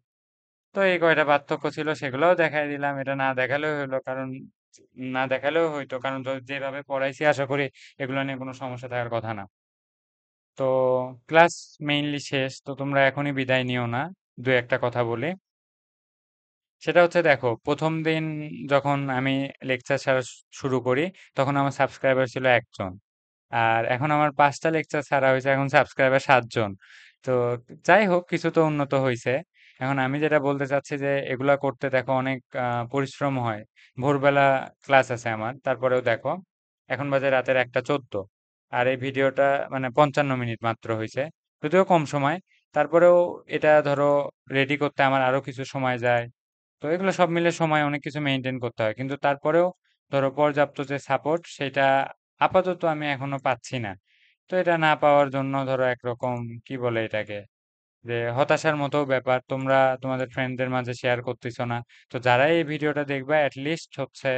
তো এই কয়টা পার্থক্য ছিল সেগুলোও দেখাই দিলাম। এটা না দেখালেও হলো, কারণ না দেখালেও হইতো, কারণ যেভাবে পড়াইছি আশা করি এগুলো নিয়ে কোনো সমস্যা থাকার কথা না। তো ক্লাস মেইনলি শেষ, তো তোমরা এখনই বিদায় নিও না। দু একটা কথা বলি। সেটা হচ্ছে, দেখো, প্রথম দিন যখন আমি লেকচার ছাড়া শুরু করি, তখন আমার সাবস্ক্রাইবার ছিল একজন। আর এখন আমার 5টা লেকচার ছাড়া হয়েছে, এখন সাবস্ক্রাইবার 7 জন। তো যাই হোক, কিছু তো উন্নত হয়েছে। এখন আমি যেটা বলতে চাচ্ছি যে এগুলা করতে দেখো অনেক পরিশ্রম হয়। ভোরবেলা ক্লাস আছে আমার, তারপরেও দেখো এখন বাজে রাতের 1টা 14, আর এই ভিডিওটা মানে 55 মিনিট মাত্র হয়েছে, যদিও কম সময়। তারপরেও এটা ধরো রেডি করতে আমার আরো কিছু সময় যায়। তো এগুলো সব মিলে সময় অনেক কিছু মেনটেন করতে হয়, কিন্তু তারপরেও ধরো পর্যাপ্ত যে সাপোর্ট সেটা আপাতত আমি এখনো পাচ্ছি না। তো এটা না পাওয়ার জন্য ধরো একরকম, কি বলে এটাকে, যে হতাশার মতো ব্যাপার। তোমরা তোমাদের ফ্রেন্ডদের মাঝে শেয়ার করতেছো না। তো যারা এই ভিডিওটা দেখবা লিস্ট হচ্ছে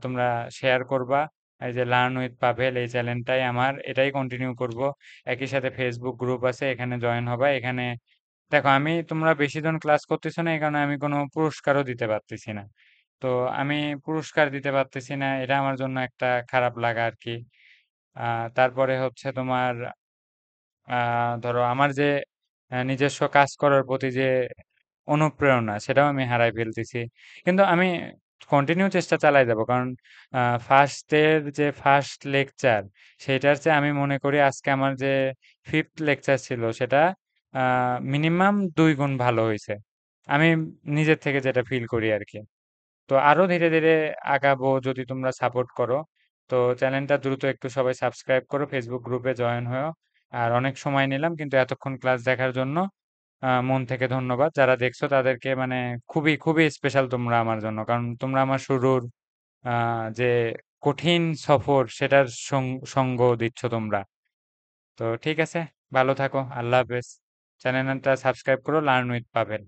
তোমরা শেয়ার করবা। এই যে লার্ন উইথ পাভেল এই চ্যানেলটাই আমার, এটাই কন্টিনিউ করব। একই সাথে ফেসবুক গ্রুপ আছে, এখানে জয়েন হবা। এখানে দেখো, আমি তোমরা বেশি জন ক্লাস করতেছো না, এই কারণে আমি কোনো পুরস্কারও দিতে পারতেছি না। তো আমি পুরস্কার দিতে পারতেছি না, এটা আমার জন্য একটা খারাপ লাগা আর কি। তারপরে হচ্ছে তোমার ধরো আমার যে নিজস্ব কাজ করার প্রতি যে অনুপ্রেরণা, সেটাও আমি হারাই ফেলতেছি। কিন্তু আমি কন্টিনিউ চেষ্টা চালাই যাব, কারণ ফার্স্টের যে ফার্স্ট লেকচার, সেটার চেয়ে আমি মনে করি আজকে আমার যে ফিফথ লেকচার ছিল সেটা মিনিমাম 2 গুণ ভালো হয়েছে। আমি নিজের থেকে যেটা ফিল করি আর কি। তো আরো ধীরে ধীরে আগাবো যদি তোমরা সাপোর্ট করো। তো চ্যানেলটা দ্রুত একটু সবাই সাবস্ক্রাইব করো, ফেসবুক গ্রুপে জয়েন হও। আর অনেক সময় নিলাম, কিন্তু এতক্ষণ ক্লাস দেখার জন্য মন থেকে ধন্যবাদ। যারা দেখছো তাদেরকে মানে খুবই খুবই স্পেশাল তোমরা আমার জন্য, কারণ তোমরা আমার শুরুর যে কঠিন সফর সেটার সঙ্গ দিচ্ছ তোমরা। তো ঠিক আছে, ভালো থাকো, আল্লাহ হাফেজ। চ্যানেলটা সাবস্ক্রাইব করো, লার্ন উইথ পাভেল।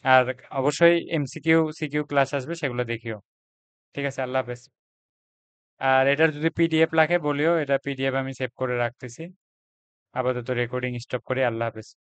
আর অবশ্যই এমসিকিউ সিকিউ ক্লাস আসবে, সেগুলো দেখিও। ঠিক আছে, আল্লাহ হাফেজ। আর এটার যদি পিডিএফ লাগে বলিও, এটা পিডিএফ আমি সেভ করে রাখতেছি। আপাতত রেকর্ডিং স্টপ করি, আল্লাহ হাফেজ।